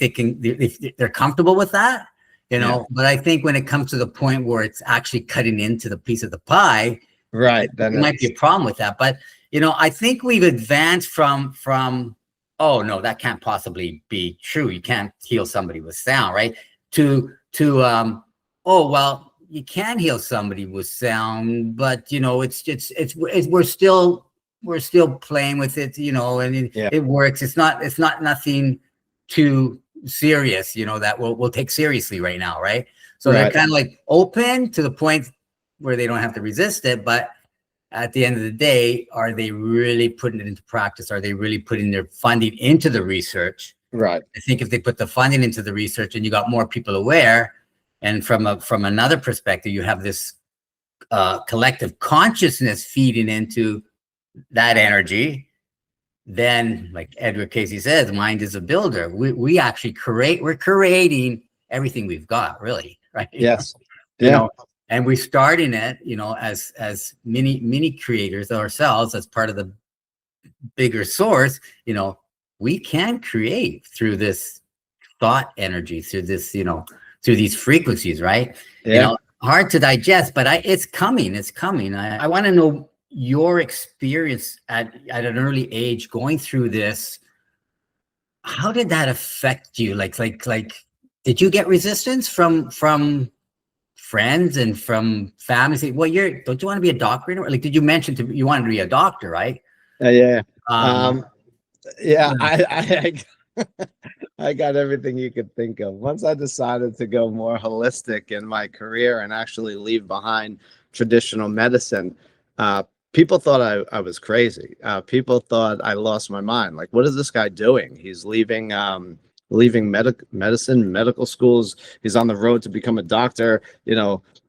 they're comfortable with that, but I think when it comes to the point where it's actually cutting into the piece of the pie,
right,
there might be a problem with that. But, I think we've advanced from, oh no, that can't possibly be true. You can't heal somebody with sound, right? To oh, well, you can heal somebody with sound, but we're still playing with it, and it works. It's not nothing too serious, that we'll take seriously right now, right? So they're kind of like open to the point where they don't have to resist it, but at the end of the day, are they really putting it into practice? Are they really putting their funding into the research?
Right.
I think if they put the funding into the research and you got more people aware, and from another perspective, you have this collective consciousness feeding into that energy, then, like Edgar Cayce says, mind is a builder. We actually we're creating everything we've got, really, right?
Yes. Yeah.
And we're starting it, as mini creators ourselves, as part of the bigger source. We can create through this thought energy, through this, through these frequencies, right?
Yeah.
Hard to digest, but it's coming. It's coming. I want to know your experience at an early age going through this. How did that affect you? Like, did you get resistance from friends and from family? Say, well, don't you want to be a doctor? Like, did you mention you wanted to be a doctor, right?
Yeah. I got everything you could think of. Once I decided to go more holistic in my career and actually leave behind traditional medicine, people thought I was crazy. People thought I lost my mind. Like, what is this guy doing? He's leaving medical schools. He's on the road to become a doctor,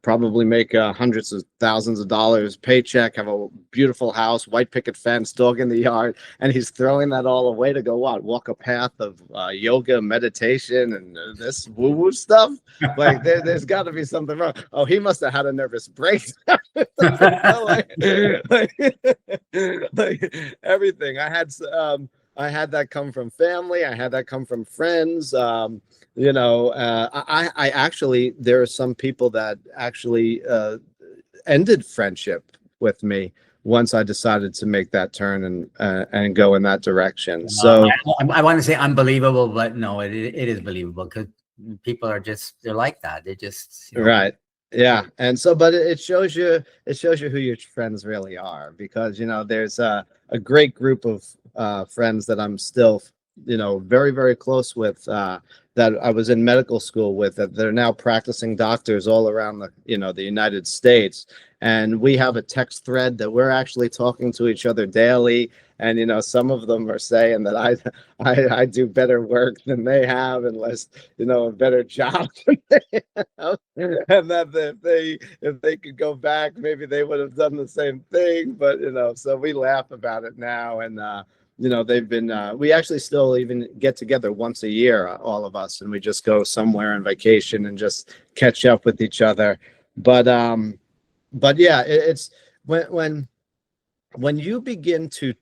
probably make hundreds of thousands of dollars paycheck, have a beautiful house, white picket fence, dog in the yard. And he's throwing that all away to go walk a path of yoga, meditation, and this woo-woo stuff. Like there's got to be something wrong. Oh, he must have had a nervous breakdown. like everything. I had that come from family. I had that come from friends. I actually, there are some people that actually ended friendship with me once I decided to make that turn and go in that direction. So
I want to say unbelievable, but no, it is believable because people are they're like that. They're just
right. Yeah. And so, but it shows you who your friends really are, because, there's a great group of friends that I'm still, very, very close with, that I was in medical school with, that they're now practicing doctors all around the United States. And we have a text thread that we're actually talking to each other daily. And, some of them are saying that I do better work than they have, and less, a better job than they have. And that if they could go back, maybe they would have done the same thing. But, so we laugh about it now. And, they've been, we actually still even get together once a year, all of us, and we just go somewhere on vacation and just catch up with each other. But yeah, it's when you begin to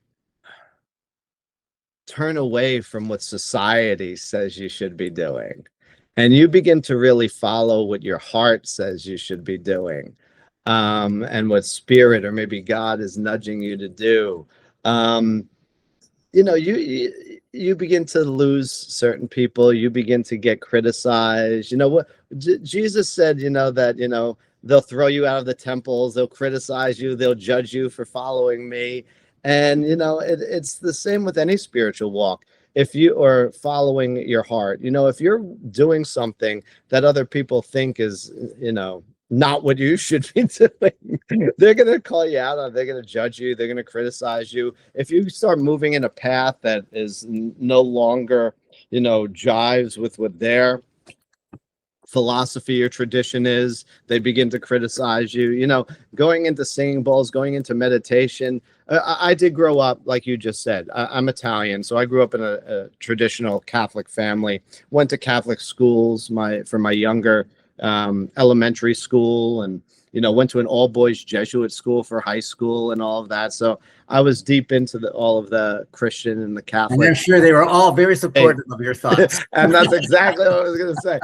turn away from what society says you should be doing, and you begin to really follow what your heart says you should be doing, and what spirit or maybe God is nudging you to do, you begin to lose certain people. You begin to get criticized. What Jesus said, that, they'll throw you out of the temples, they'll criticize you, they'll judge you for following me. And, it's the same with any spiritual walk. If you are following your heart, if you're doing something that other people think is, not what you should be doing. They're going to call you out on it. They're going to judge you. They're going to criticize you. If you start moving in a path that is no longer, jives with what their philosophy or tradition is, they begin to criticize you. Going into singing bowls, going into meditation. I did grow up, like you just said. I'm Italian, so I grew up in a traditional Catholic family. Went to Catholic schools for my younger elementary school, and went to an all-boys Jesuit school for high school and all of that. So I was deep into all of the Christian and the Catholic.
And I'm sure they were all very supportive of your thoughts.
And that's exactly what I was going to say.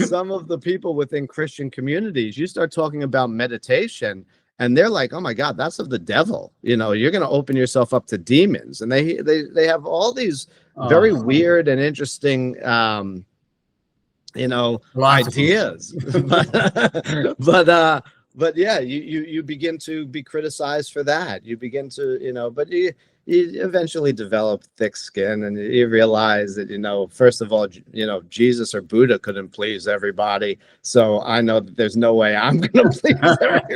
Some of the people within Christian communities, you start talking about meditation, and they're like, "Oh my God, that's of the devil." You're going to open yourself up to demons, and they have all these very weird and interesting ideas. But yeah, you begin to be criticized for that. You begin to, but you eventually develop thick skin, and you realize that, first of all, Jesus or Buddha couldn't please everybody. So I know that there's no way I'm going to please everybody.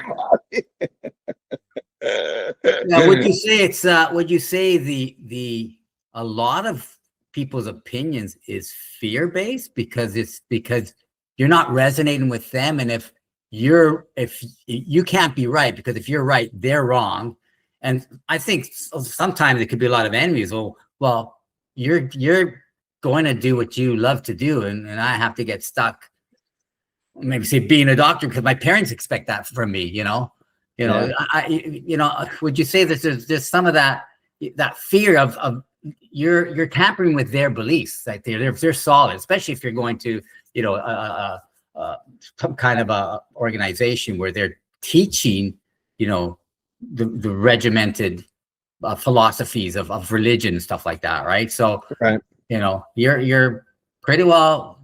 Now, would you say a lot of people's opinions is fear-based because you're not resonating with them, and if you can't be right, because if you're right, they're wrong. And I think sometimes it could be a lot of enemies. Well, you're going to do what you love to do, and I have to get stuck, maybe say being a doctor because my parents expect that from me. Yeah. Would you say that there's some of that fear of you're tampering with their beliefs, like they're solid, especially if you're going to some kind of a organization where they're teaching the regimented philosophies of religion and stuff like that, right? So
right.
You're pretty well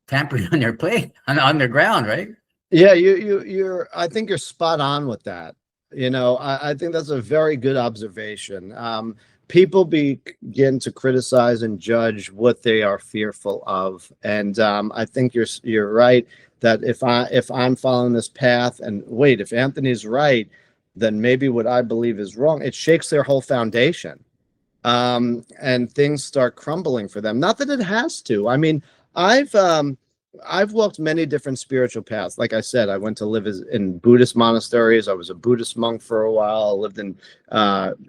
tampering on their plate, on their ground, right?
Yeah, I think you're spot on with that. I think that's a very good observation. People begin to criticize and judge what they are fearful of, and I think you're right that if I'm following this path, and wait, if Anthony's right, then maybe what I believe is wrong. It shakes their whole foundation, and things start crumbling for them. Not that it has to. I mean, I've walked many different spiritual paths. Like I said, I went to live in Buddhist monasteries. I was a Buddhist monk for a while. I lived in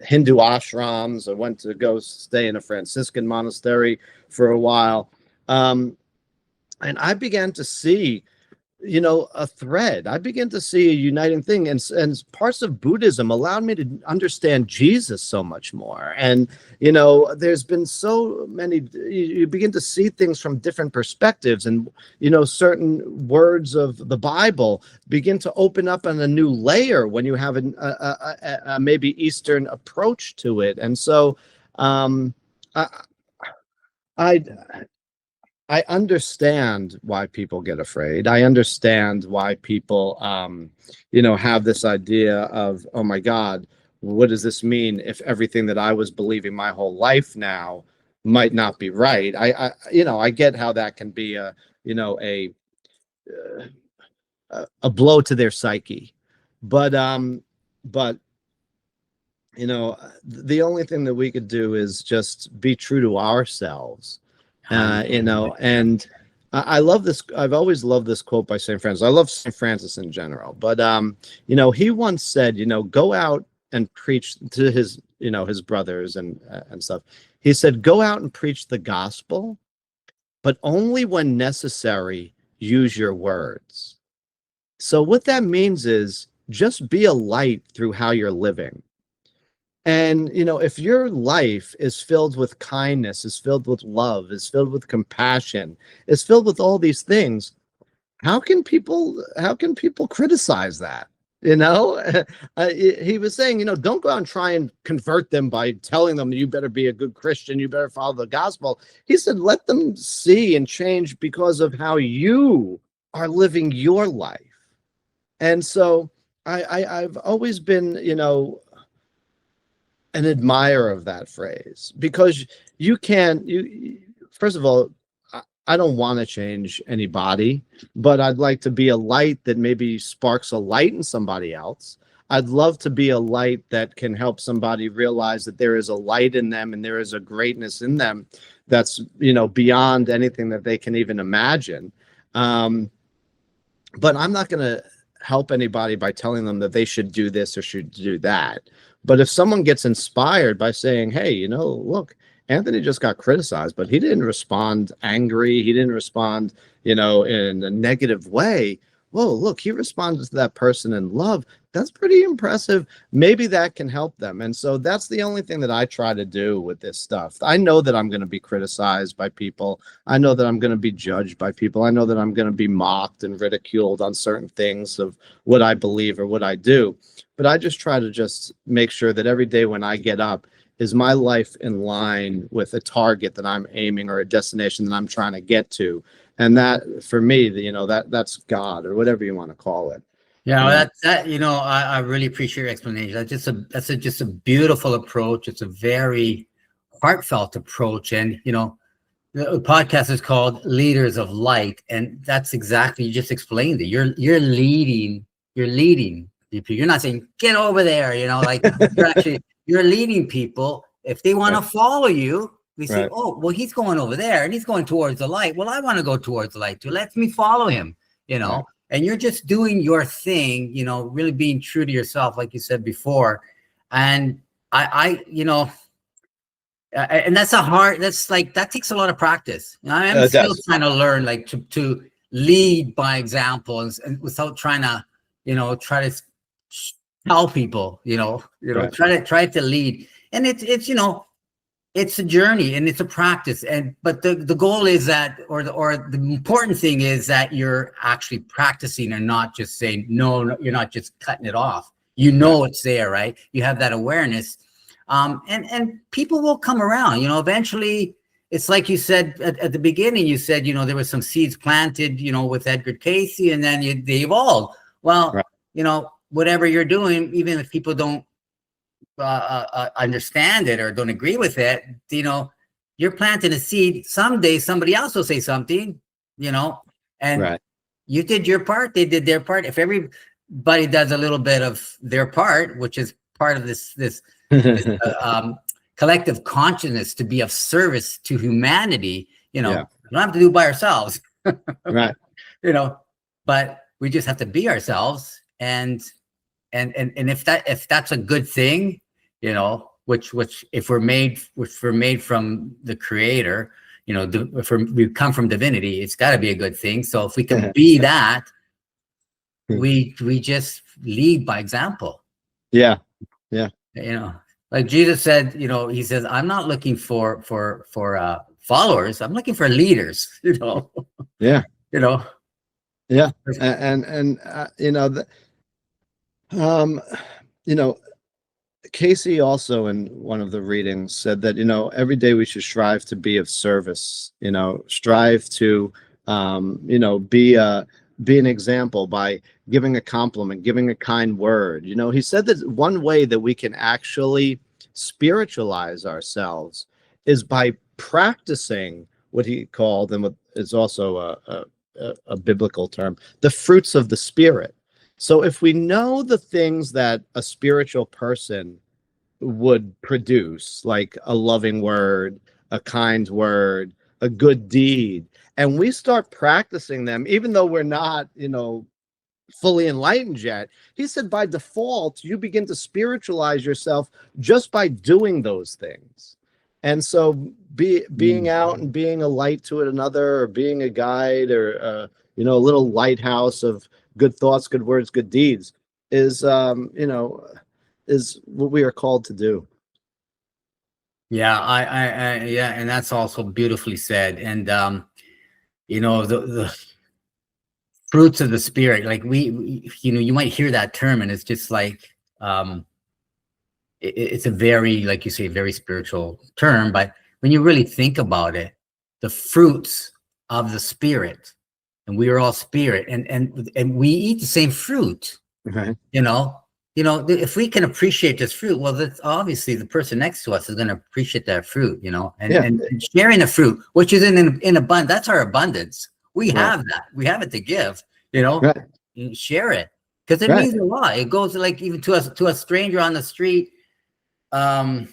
Hindu ashrams. I went to go stay in a Franciscan monastery for a while. And I began to see, a thread. I began to see a uniting thing. And parts of Buddhism allowed me to understand Jesus so much more. And, there's been so many, you begin to see things from different perspectives, and, certain words of the Bible begin to open up on a new layer when you have a maybe Eastern approach to it. And so I understand why people get afraid. I understand why people, have this idea of, oh my God, what does this mean if everything that I was believing my whole life now might not be right? I get how that can be a blow to their psyche, but the only thing that we could do is just be true to ourselves. And I love this. I've always loved this quote by St. Francis. I love St. Francis in general, but he once said, go out and preach to his brothers and stuff. He said, go out and preach the gospel, but only when necessary, use your words. So what that means is just be a light through how you're living. And, if your life is filled with kindness, is filled with love, is filled with compassion, is filled with all these things, how can people criticize that? He was saying, don't go out and try and convert them by telling them you better be a good Christian, you better follow the gospel. He said, let them see and change because of how you are living your life. And so I've always been, an admirer of that phrase, because first of all, I don't want to change anybody, but I'd like to be a light that maybe sparks a light in somebody else. I'd love to be a light that can help somebody realize that there is a light in them and there is a greatness in them that's, beyond anything that they can even imagine. But I'm not going to help anybody by telling them that they should do this or should do that. But if someone gets inspired by saying, hey, look, Anthony just got criticized, but he didn't respond angry. He didn't respond, in a negative way. Whoa, look, he responded to that person in love. That's pretty impressive. Maybe that can help them. And so that's the only thing that I try to do with this stuff. I know that I'm going to be criticized by people. I know that I'm going to be judged by people. I know that I'm going to be mocked and ridiculed on certain things of what I believe or what I do. But I just try to just make sure that every day when I get up, is my life in line with a target that I'm aiming or a destination that I'm trying to get to? And that, for me, that's God or whatever you want to call it.
Yeah, I really appreciate your explanation. That's just a beautiful approach. It's a very heartfelt approach, and the podcast is called Leaders of Light, and that's exactly, you just explained it. You're leading. You're not saying get over there. You're leading people. If they want to follow you, we say, oh, well, he's going over there and he's going towards the light. Well, I want to go towards the light too. Let me follow him. And you're just doing your thing, really being true to yourself, like you said before. And and that takes a lot of practice. I'm still trying to learn, like to lead by example and without trying to, try to tell people, try to lead. And it's a journey and it's a practice. But the goal is that, or the important thing is that you're actually practicing and not just saying, no, you're not just cutting it off. It's there, right? You have that awareness. And people will come around, eventually. It's like you said at the beginning, you said, there were some seeds planted, with Edgar Cayce, and then they evolved. Well, whatever you're doing, even if people don't understand it or don't agree with it, you're planting a seed. Someday somebody else will say something, and you did your part, they did their part. If everybody does a little bit of their part, which is part of this collective consciousness to be of service to humanity, we don't have to do it by ourselves.
Right.
But we just have to be ourselves, and if that's a good thing, which if we're made from the Creator, if we come from divinity, it's got to be a good thing. So if we can be that, we just lead by example.
Yeah.
Like Jesus said, he says, I'm not looking for followers. I'm looking for leaders.
Yeah. Yeah. Cayce also in one of the readings said that, every day we should strive to be of service, strive to, be an example by giving a compliment, giving a kind word. He said that one way that we can actually spiritualize ourselves is by practicing what he called, and what is also a biblical term, the fruits of the Spirit. So if we know the things that a spiritual person would produce, like a loving word, a kind word, a good deed, and we start practicing them, even though we're not, fully enlightened yet, he said by default, you begin to spiritualize yourself just by doing those things. And so being out and being a light to another, or being a guide, or, a little lighthouse of good thoughts, good words, good deeds is what we are called to do.
Yeah, and that's also beautifully said. And the fruits of the Spirit, like we you might hear that term, and it's just like it's a very, like you say, very spiritual term. But when you really think about it, the fruits of the Spirit, and we are all spirit, and we eat the same fruit.
Right.
if we can appreciate this fruit, well, that's obviously the person next to us is going to appreciate that fruit, and sharing the fruit, which is in abundance. That's our abundance. We have that. We have it to give, and share it because it means a lot. It goes like even to a stranger on the street. There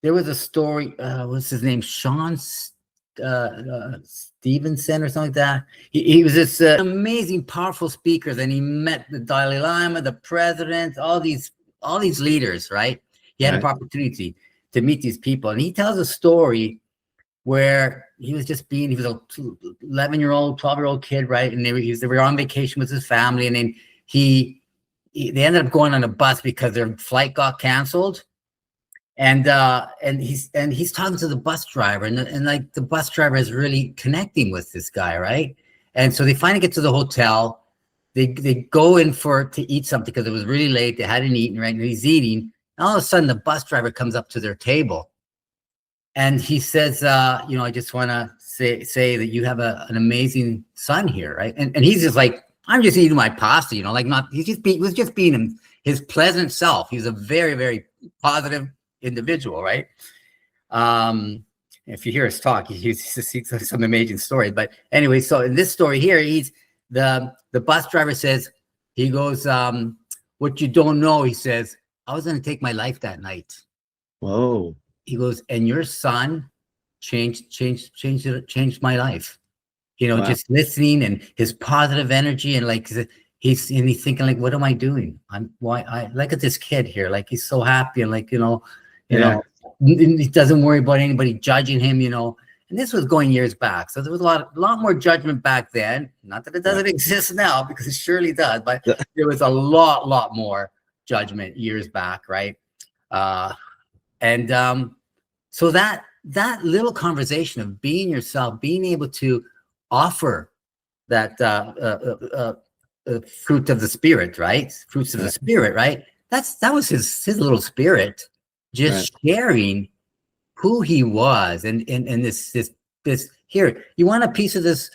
was a story. What's his name? Sean Stevenson or something like that. He was this amazing, powerful speaker. Then he met the Dalai Lama, the president, all these leaders. Right? He had an opportunity to meet these people, and he tells a story where he was a 11-year-old, 12-year-old kid, right? And they were on vacation with his family, and then they ended up going on a bus because their flight got canceled. And he's talking to the bus driver, and like the bus driver is really connecting with this guy, right? And so they finally get to the hotel. They go in to eat something because it was really late. They hadn't eaten, right? And he's eating. And all of a sudden, the bus driver comes up to their table, and he says, I just want to say that you have an amazing son here, right? And he's just like, I'm just eating my pasta, he was just being his pleasant self. He's a very, very positive individual, right? If you hear us talk, he's some amazing story. But anyway, so in this story here, he's the bus driver says, he goes, what you don't know, he says, I was going to take my life that night.
Whoa. He
goes, and your son changed my life. Just listening and his positive energy, and like he's thinking like, what am I doing? I look at this kid here, like he's so happy, and like he doesn't worry about anybody judging him, And this was going years back, so there was a lot more judgment back then. Not that it doesn't exist now, because it surely does, but there was a lot more judgment years back, right? So that little conversation of being yourself, being able to offer that fruit of the spirit, right? Fruits of the spirit, right? That was his little spirit, just sharing who he was, and this here. You want a piece of this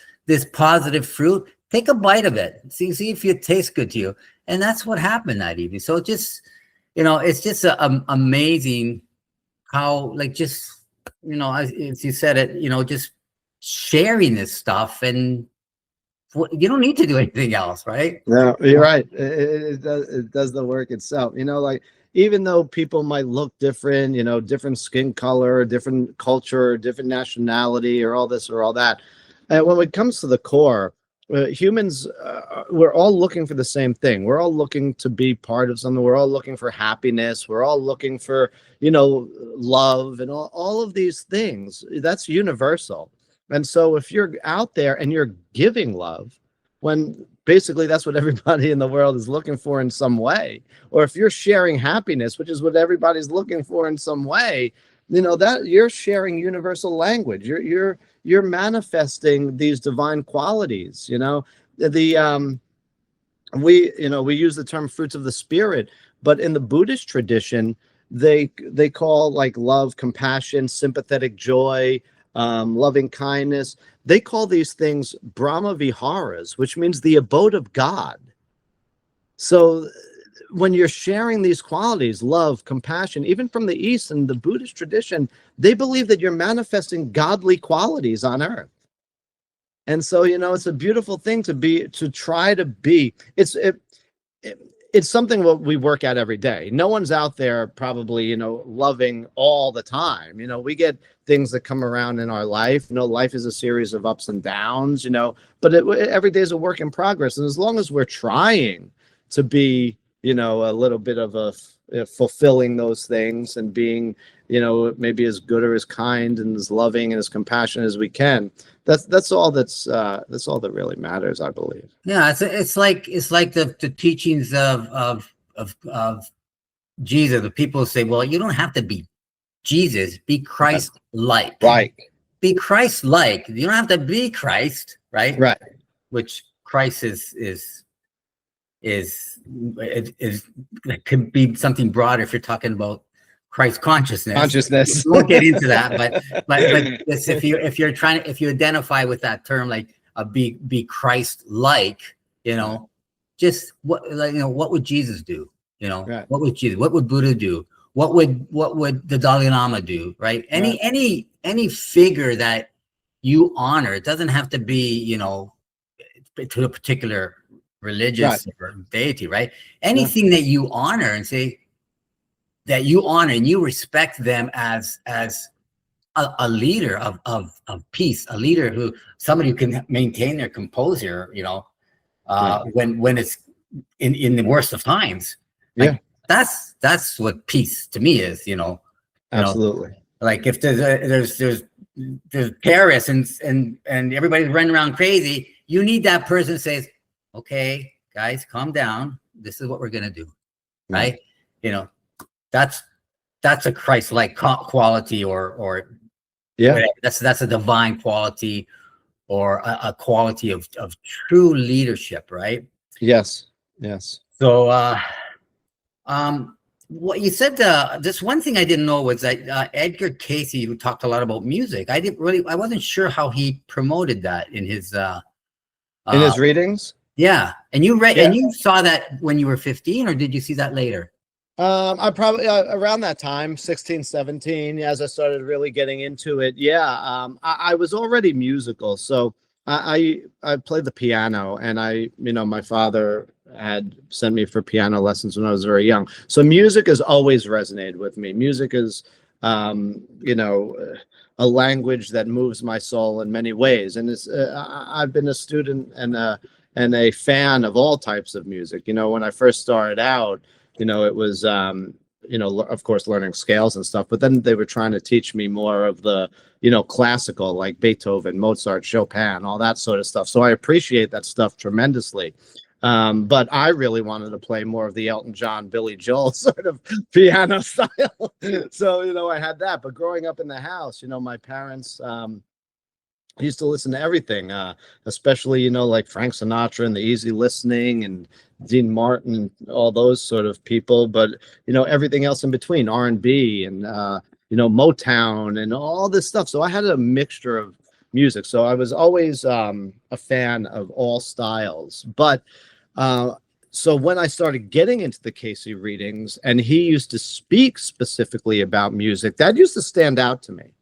positive fruit? Take a bite of it. See if it tastes good to you. And that's what happened that evening. So just it's just amazing how as you said it, just sharing this stuff, and you don't need to do anything else, right?
No, you're right. It does the work itself. Like even though people might look different, different skin color, different culture, different nationality, or all this or all that, when it comes to the core, humans, we're all looking for the same thing. We're all looking to be part of something. We're all looking for happiness. We're all looking for, love, and all of these things. That's universal. And so if you're out there and you're giving love, when basically that's what everybody in the world is looking for in some way, or if you're sharing happiness, which is what everybody's looking for in some way, that you're sharing universal language. You're manifesting these divine qualities. We use the term fruits of the spirit, but in the Buddhist tradition, they call like love, compassion, sympathetic joy, loving kindness. They call these things Brahma Viharas, which means the abode of God. So when you're sharing these qualities, love, compassion, even from the East and the Buddhist tradition, they believe that you're manifesting godly qualities on earth. And so, it's a beautiful thing to try to be. It's something that we work at every day. No one's out there probably, loving all the time. We get things that come around in our life. Life is a series of ups and downs, but every day is a work in progress. And as long as we're trying to be, a little bit of fulfilling those things and being, maybe as good or as kind and as loving and as compassionate as we can, that's all that really matters, I believe.
Yeah, it's like the teachings of Jesus. The people say, well, you don't have to be Jesus, be Christ-like.
Right.
Be Christ-like. You don't have to be Christ, right?
Right.
Which Christ is it could be something broader if you're talking about Christ consciousness. We won't get into that, but if you identify with that term, like be Christ-like, just what would Jesus do? You know,
Right.
what would Jesus, what would Buddha do? What would the Dalai Lama do? Right? Any figure that you honor, it doesn't have to be, you know, to a particular religious or deity, right? Anything that you honor and say that you honor and you respect them as a leader of peace, a leader who, somebody who can maintain their composure, you know, when it's in the worst of times. Like, that's what peace to me is, you know.
Absolutely.
You know, like if there's terrorists and everybody's running around crazy, you need that person who says, okay, guys, calm down. This is what we're gonna do, right? You know, that's a Christ-like quality, or whatever. That's a divine quality, or a quality of true leadership, right?
Yes.
So what you said, this one thing I didn't know was that Edgar Cayce, who talked a lot about music, I wasn't sure how he promoted that in his
readings.
Yeah, and you read and you saw that when you were 15, or did you see that later?
I probably around that time, 16, 17, as I started really getting into it. I was already musical, so I played the piano, and my father had sent me for piano lessons when I was very young. So music has always resonated with me. Music is, a language that moves my soul in many ways, and it's I've been a student and a fan of all types of music. You know, when I first started out, you know, it was, of course, learning scales and stuff, but then they were trying to teach me more of the, classical, like Beethoven, Mozart, Chopin, all that sort of stuff. So I appreciate that stuff tremendously. But I really wanted to play more of the Elton John, Billy Joel sort of piano style. So, I had that. But growing up in the house, my parents, I used to listen to everything, especially, like Frank Sinatra and the easy listening and Dean Martin and all those sort of people. But, everything else in between, R&B and, Motown and all this stuff. So I had a mixture of music. So I was always a fan of all styles. But so when I started getting into the Cayce readings, and he used to speak specifically about music, that used to stand out to me.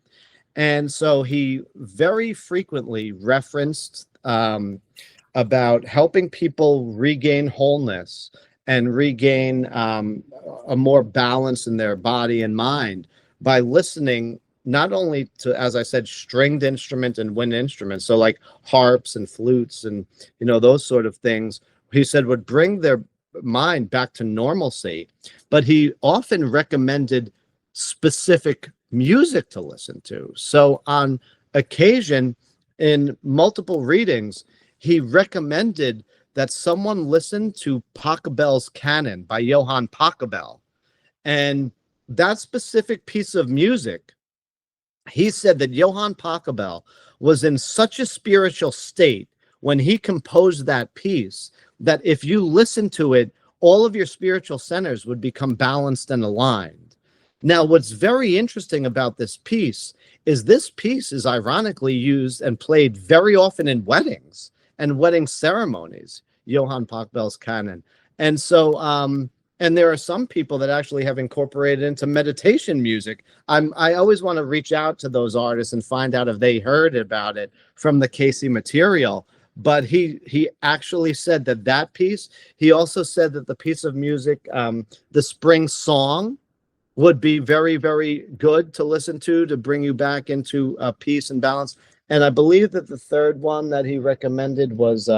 And so he very frequently referenced about helping people regain wholeness and regain a more balance in their body and mind by listening not only to, as I said, stringed instruments and wind instruments, so like harps and flutes and, those sort of things, he said would bring their mind back to normalcy. But he often recommended specific music to listen to. So on occasion, in multiple readings, he recommended that someone listen to Pachelbel's Canon by Johann Pachelbel. And that specific piece of music, he said that Johann Pachelbel was in such a spiritual state when he composed that piece that if you listen to it, all of your spiritual centers would become balanced and aligned. Now, what's very interesting about this piece is ironically used and played very often in weddings and wedding ceremonies, Johann Pachelbel's Canon. And so, and there are some people that actually have incorporated into meditation music. I always want to reach out to those artists and find out if they heard about it from the Cayce material. But he actually said that piece, he also said that the piece of music, the Spring Song, would be very, very good to listen to bring you back into peace and balance. And I believe that the third one that he recommended was,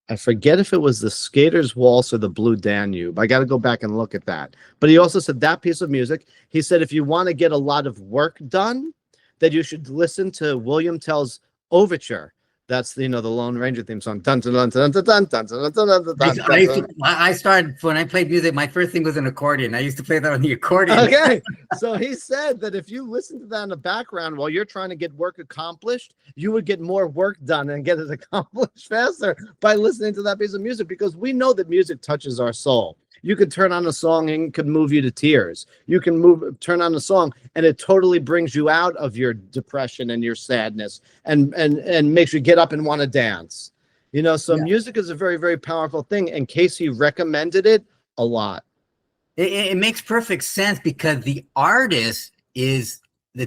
I forget if it was the Skater's Waltz or the Blue Danube. I got to go back and look at that. But he also said that piece of music, he said, if you want to get a lot of work done, that you should listen to William Tell's Overture. That's the Lone Ranger theme song. Dun, dun, dun, dun, dun, dun, dun, dun, dun, dun, dun.
I started, when I played music, my first thing was an accordion. I used to play that on the accordion.
Okay. So he said that if you listen to that in the background while you're trying to get work accomplished, you would get more work done and get it accomplished faster by listening to that piece of music, because we know that music touches our soul. You could turn on a song and it could move you to tears. You can turn on a song and it totally brings you out of your depression and your sadness and makes you get up and want to dance. You know, so
Yeah.
music is a very, very powerful thing. And Casey recommended it a lot.
It makes perfect sense because the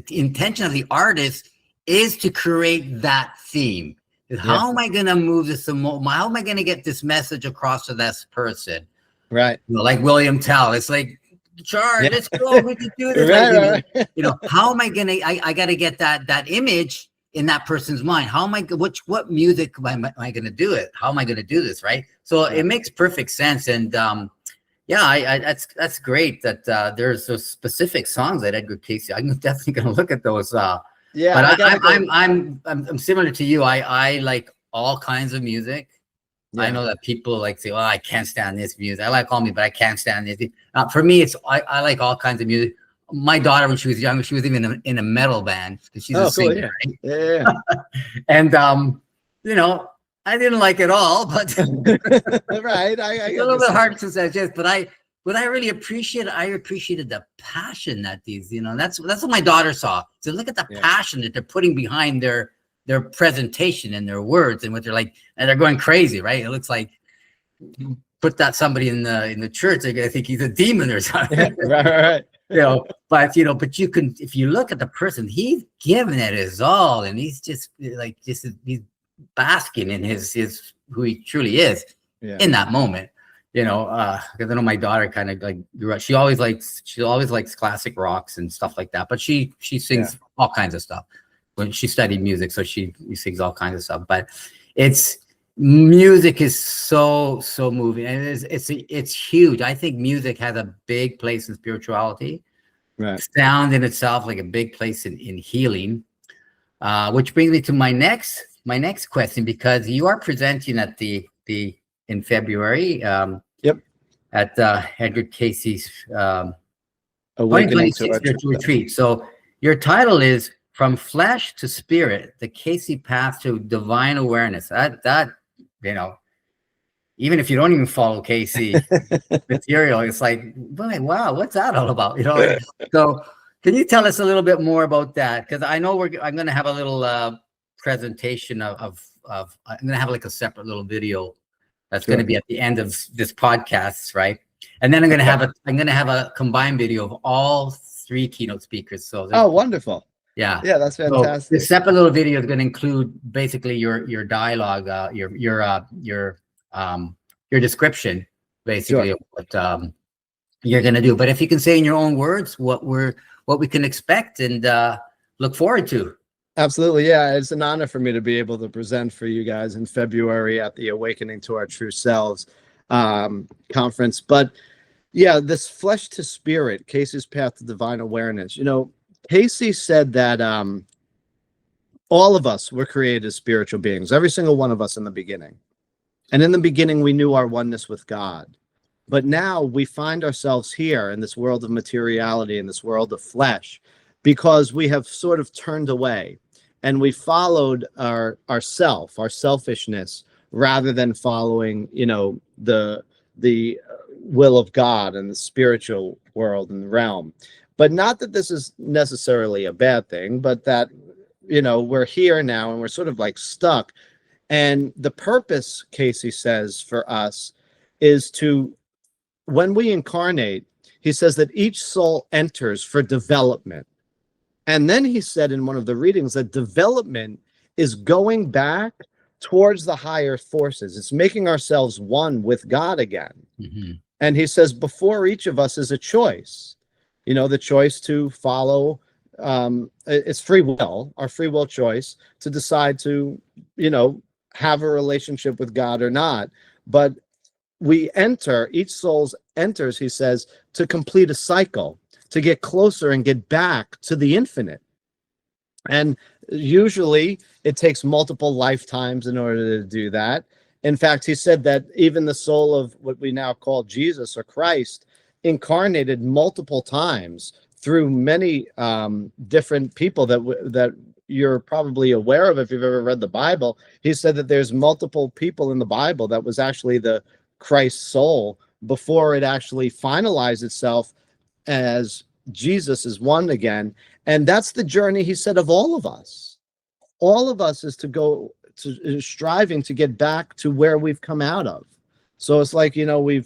intention of the artist is to create that theme. How am I going to move this? How am I going to get this message across to this person?
Right.
You know, like William Tell. It's like, Charles, let's go. We can do this.
Right,
like, you know, how am I going to, I got to get that image in that person's mind. How am I, what music am I going to do it? How am I going to do this? Right. So it makes perfect sense. And, yeah, that's great that there's those specific songs that Edgar Cayce. I'm definitely going to look at those.
Yeah,
but I'm similar to you. I like all kinds of music. Yeah. I know that people like say, "Oh, I can't stand this music." I like all music, but I can't stand this. For me, it's I like all kinds of music. My daughter, when she was young, she was even in a metal band because she's a singer.
Cool, yeah. Right?
Yeah. And you know, I didn't like it all, but
right. I
it's a little bit hard to suggest, but I really appreciated the passion that these, you know, that's what my daughter saw. So look at the passion that they're putting behind their presentation and their words and what they're like, and they're going crazy, right? It looks like put that somebody in the church, I think he's a demon or something.
Right.
You know, but you can, if you look at the person, he's giving it his all, and he's just like he's basking in his who he truly is in that moment. You know, because I know my daughter kind of like grew up. She always likes classic rocks and stuff like that, but she sings all kinds of stuff. When she studied music, so she sings all kinds of stuff. But music is so moving, and it's huge. I think music has a big place in spirituality.
Right.
Sound in itself, like a big place in healing. Which brings me to my next question, because you are presenting at the in February. At Edgar Cayce's
Awakening
2026 spiritual retreat. So your title is From Flesh to Spirit: The Cayce Path to Divine Awareness. That you know, even if you don't even follow Cayce material, it's like, boy, wow, what's that all about? You know. So can you tell us a little bit more about that? Because I know I'm going to have a little presentation of I'm going to have like a separate little video that's going to be at the end of this podcast, right? And then I'm going to have a combined video of all three keynote speakers. So
wonderful.
Yeah,
that's fantastic.
So this separate little video is going to include basically your dialogue, your description, basically of what you're going to do. But if you can say in your own words what we can expect and look forward to.
Absolutely. Yeah. It's an honor for me to be able to present for you guys in February at the Awakening to Our True Selves conference. But yeah, this flesh to spirit, Cayce's path to divine awareness. You know, Cayce said that all of us were created as spiritual beings, every single one of us in the beginning. And in the beginning, we knew our oneness with God. But now we find ourselves here in this world of materiality, in this world of flesh, because we have sort of turned away and we followed our selfishness, rather than following, you know, the will of God and the spiritual world and realm. But not that this is necessarily a bad thing, but that, you know, we're here now and we're sort of like stuck. And the purpose, Cayce says, for us is to, when we incarnate, he says that each soul enters for development. And then he said in one of the readings that development is going back towards the higher forces. It's making ourselves one with God again. Mm-hmm. And he says before each of us is a choice, you know, the choice to follow, it's free will, our free will choice to decide to, you know, have a relationship with God or not. But we enter, each soul enters, he says, to complete a cycle, to get closer and get back to the infinite. And usually it takes multiple lifetimes in order to do that. In fact, he said that even the soul of what we now call Jesus or Christ incarnated multiple times through many different people that you're probably aware of if you've ever read the Bible. He said that there's multiple people in the Bible that was actually the Christ soul before it actually finalized itself as Jesus is one again. And that's the journey, he said, of all of us. All of us is to go striving to get back to where we've come out of. So it's like, we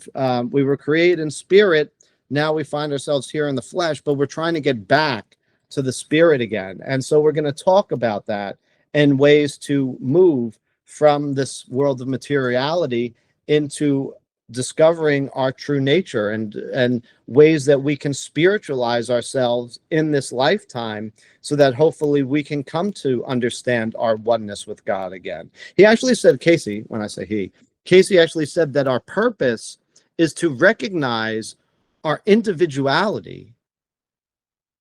were created in spirit. Now we find ourselves here in the flesh, but we're trying to get back to the spirit again. And so we're going to talk about that and ways to move from this world of materiality into discovering our true nature, and ways that we can spiritualize ourselves in this lifetime, so that hopefully we can come to understand our oneness with God again. He actually said, Cayce, when I say he, Cayce actually said that our purpose is to recognize our individuality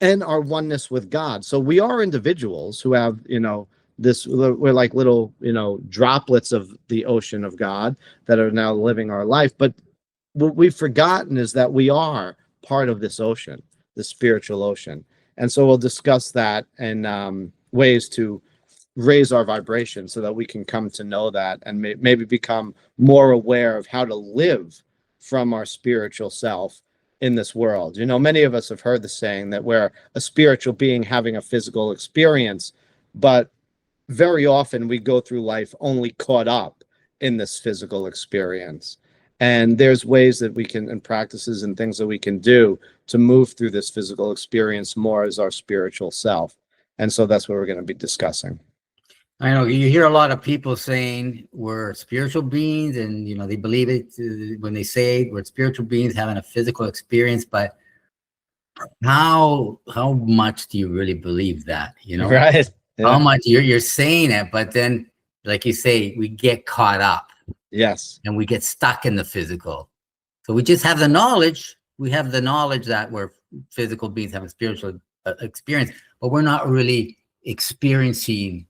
and our oneness with God. So we are individuals who have, we're like little, droplets of the ocean of God that are now living our life. But what we've forgotten is that we are part of this ocean, the spiritual ocean. And so we'll discuss that and ways to raise our vibration so that we can come to know that and maybe become more aware of how to live from our spiritual self in this world. Many of us have heard the saying that we're a spiritual being having a physical experience, but very often we go through life only caught up in this physical experience. And there's ways that we can, and practices and things that we can do to move through this physical experience more as our spiritual self. And so that's what we're going to be discussing.
I know you hear a lot of people saying we're spiritual beings, and they believe it when they say we're spiritual beings having a physical experience. But how much do you really believe that?
Right? Yeah.
How much you're saying it, but then, like you say, we get caught up.
Yes.
And we get stuck in the physical. So we just have the knowledge. We have the knowledge that we're physical beings having spiritual experience, but we're not really experiencing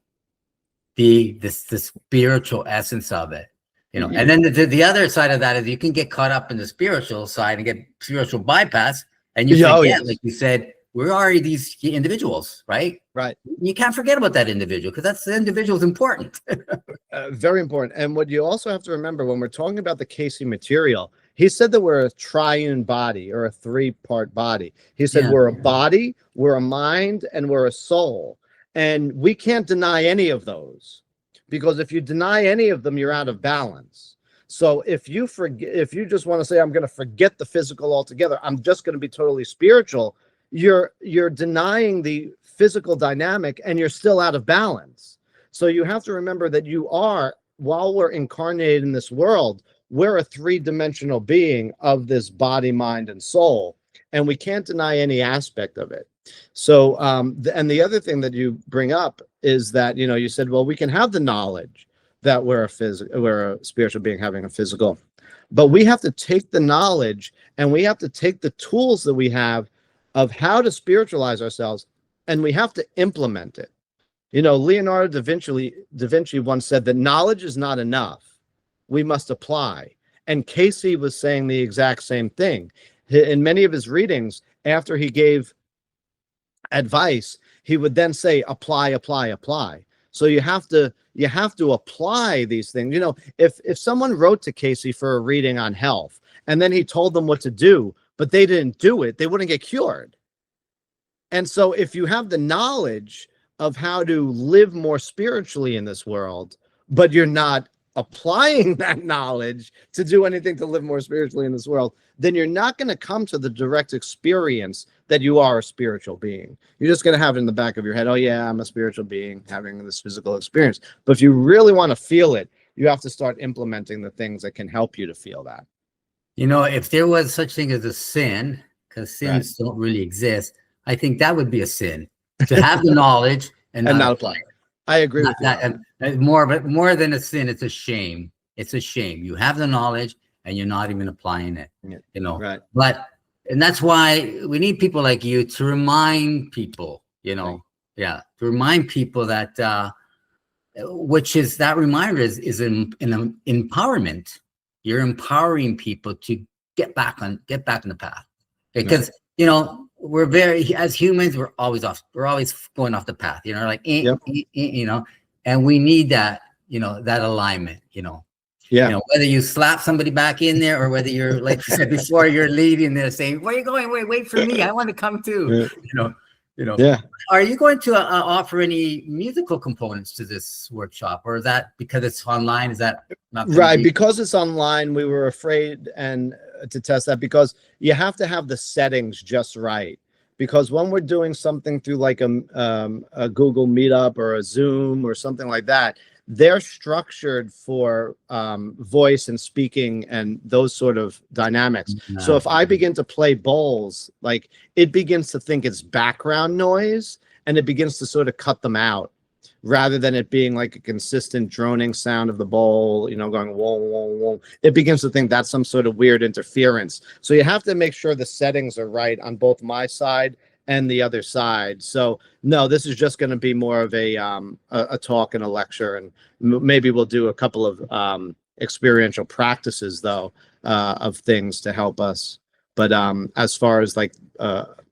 the spiritual essence of it. And then the other side of that is you can get caught up in the spiritual side and get spiritual bypass, and you forget, like you said, we are these individuals, right?
Right.
You can't forget about that individual, because the individual is important.
Very important. And what you also have to remember when we're talking about the Cayce material, he said that we're a triune body, or a three-part body. He said we're a body, we're a mind, and we're a soul. And we can't deny any of those, because if you deny any of them, you're out of balance. So if you just want to say, I'm going to forget the physical altogether, I'm just going to be totally spiritual, you're denying the physical dynamic, and you're still out of balance. So you have to remember that while we're incarnated in this world, we're a three-dimensional being of this body, mind, and soul, and we can't deny any aspect of it. So, and the other thing that you bring up is that, you said, well, we can have the knowledge that we're a spiritual being having a physical, but we have to take the knowledge, and we have to take the tools that we have of how to spiritualize ourselves, and we have to implement it. Leonardo da Vinci once said that knowledge is not enough. We must apply. And Cayce was saying the exact same thing. In many of his readings, after he gave advice, he would then say, apply, apply, apply. So you have to apply these things. If someone wrote to Cayce for a reading on health, and then he told them what to do, but they didn't do it, they wouldn't get cured. And so if you have the knowledge of how to live more spiritually in this world, but you're not applying that knowledge to do anything to live more spiritually in this world, then you're not going to come to the direct experience that you are a spiritual being. You're just going to have it in the back of your head, oh yeah, I'm a spiritual being having this physical experience. But if you really want to feel it, you have to start implementing the things that can help you to feel that.
If there was such thing as a sin, because sins don't really exist, I think that would be a sin, to have the knowledge and not apply it.
I agree with that.
And more than a sin, it's a shame. It's a shame. You have the knowledge and you're not even applying it.
Right.
And that's why we need people like you to remind people, to remind people that, which is that reminder is an empowerment. You're empowering people to get back on the path, because as humans, we're always going off the path, and we need that, that alignment, whether you slap somebody back in there, or whether you're, like you said before, you're leading there saying, where are you going? Wait for me. I want to come too.
Yeah.
Are you going to offer any musical components to this workshop, or is that because it's online? Is that not gonna
Right,
be?
because it's online, we were afraid and to test that, because you have to have the settings just right. Because when we're doing something through like a Google Meetup or a Zoom or something like that, they're structured for voice and speaking and those sort of dynamics. So if I begin to play bowls, like, it begins to think it's background noise, and it begins to sort of cut them out, rather than it being like a consistent droning sound of the bowl, going whoa, whoa, whoa. It begins to think that's some sort of weird interference. So you have to make sure the settings are right on both my side and the other side. So no, this is just going to be more of a talk and a lecture, and maybe we'll do a couple of experiential practices though, of things to help us. But as far as like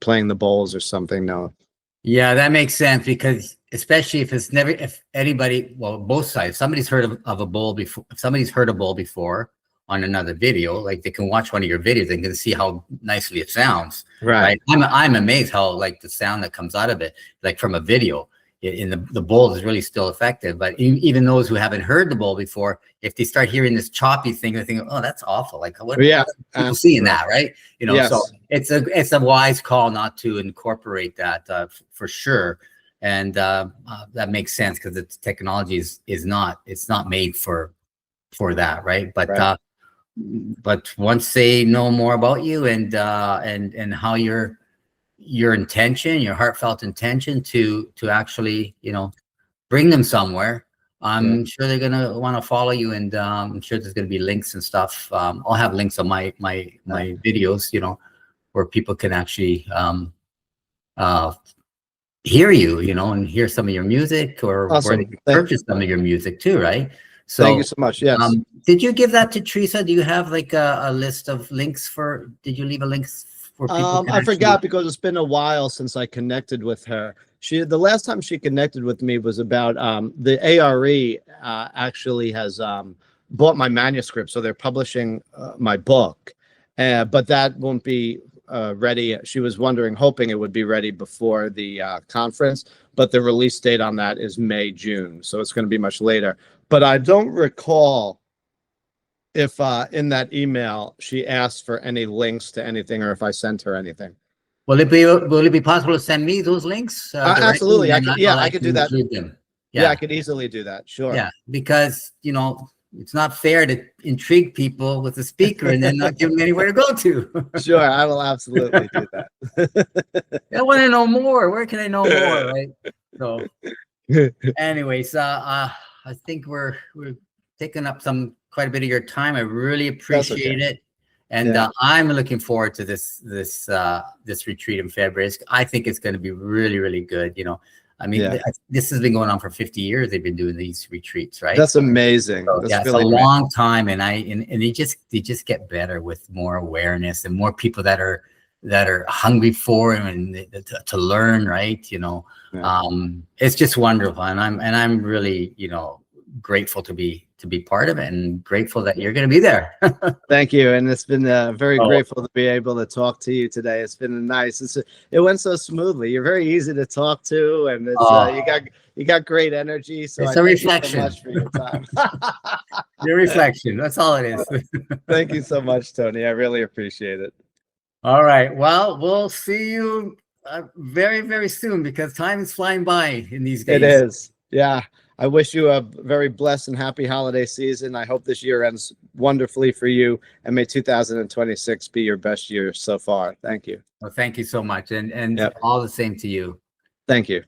playing the bowls or something, no.
Yeah, that makes sense, because especially if anybody, well, both sides, somebody's heard of a bowl before, if somebody's heard a bowl before on another video, like they can watch one of your videos and can see how nicely it sounds.
Right.
I'm amazed how like the sound that comes out of it, like from a video, in the bowl is really still effective. But even those who haven't heard the bowl before, if they start hearing this choppy thing, they're thinking, oh, that's awful. Like, what?
Yeah,
people seeing that, right?
Yes.
So it's a wise call not to incorporate that for sure. And that makes sense, because the technology is not made for that, right? But
Right.
But once they know more about you and how your intention, your heartfelt intention to actually, bring them somewhere, I'm sure they're gonna want to follow you, and I'm sure there's gonna be links and stuff. I'll have links on my videos, where people can actually hear you, and hear some of your music, or
Awesome.
where they can purchase some of your music too, right? So
thank you so much. Yes.
Did you give that to Teresa? Do you have like a list of links did you leave a link for people?
I forgot, because it's been a while since I connected with her. The last time she connected with me was about the ARE actually has bought my manuscript, so they're publishing my book, but that won't be ready. She was hoping it would be ready before the conference, but the release date on that is May, June, so it's going to be much later. But I don't recall if in that email she asked for any links to anything, or if I sent her anything.
Will it be possible to send me those links?
Absolutely. I could do that.
Yeah,
I could easily do that. Sure.
Yeah, because it's not fair to intrigue people with a speaker and then not give them anywhere to go to.
Sure, I will absolutely do that.
I want to know more. Where can I know more? Right. So, anyways, I think we're taking up quite a bit of your time. I really appreciate it. And I'm looking forward to this retreat in February. I think it's going to be really, really good. I mean, this has been going on for 50 years. They've been doing these retreats, right?
That's amazing.
So,
That's
it's a long time, and they just get better with more awareness and more people that are hungry for it and to learn, right? It's just wonderful, and I'm really grateful to be part of it, and grateful that you're going to be there.
Thank you, and it's been very grateful to be able to talk to you today. It's been nice. It went so smoothly. You're very easy to talk to, and it's, you got great energy. So
it's a reflection.
Thank you so much for your time.
Your reflection. That's all it is.
Thank you so much, Tony. I really appreciate it.
All right. Well, we'll see you very, very soon, because time is flying by in these days.
It is. Yeah. I wish you a very blessed and happy holiday season. I hope this year ends wonderfully for you, and may 2026 be your best year so far. Thank you.
Well, thank you so much. And all the same to you.
Thank you.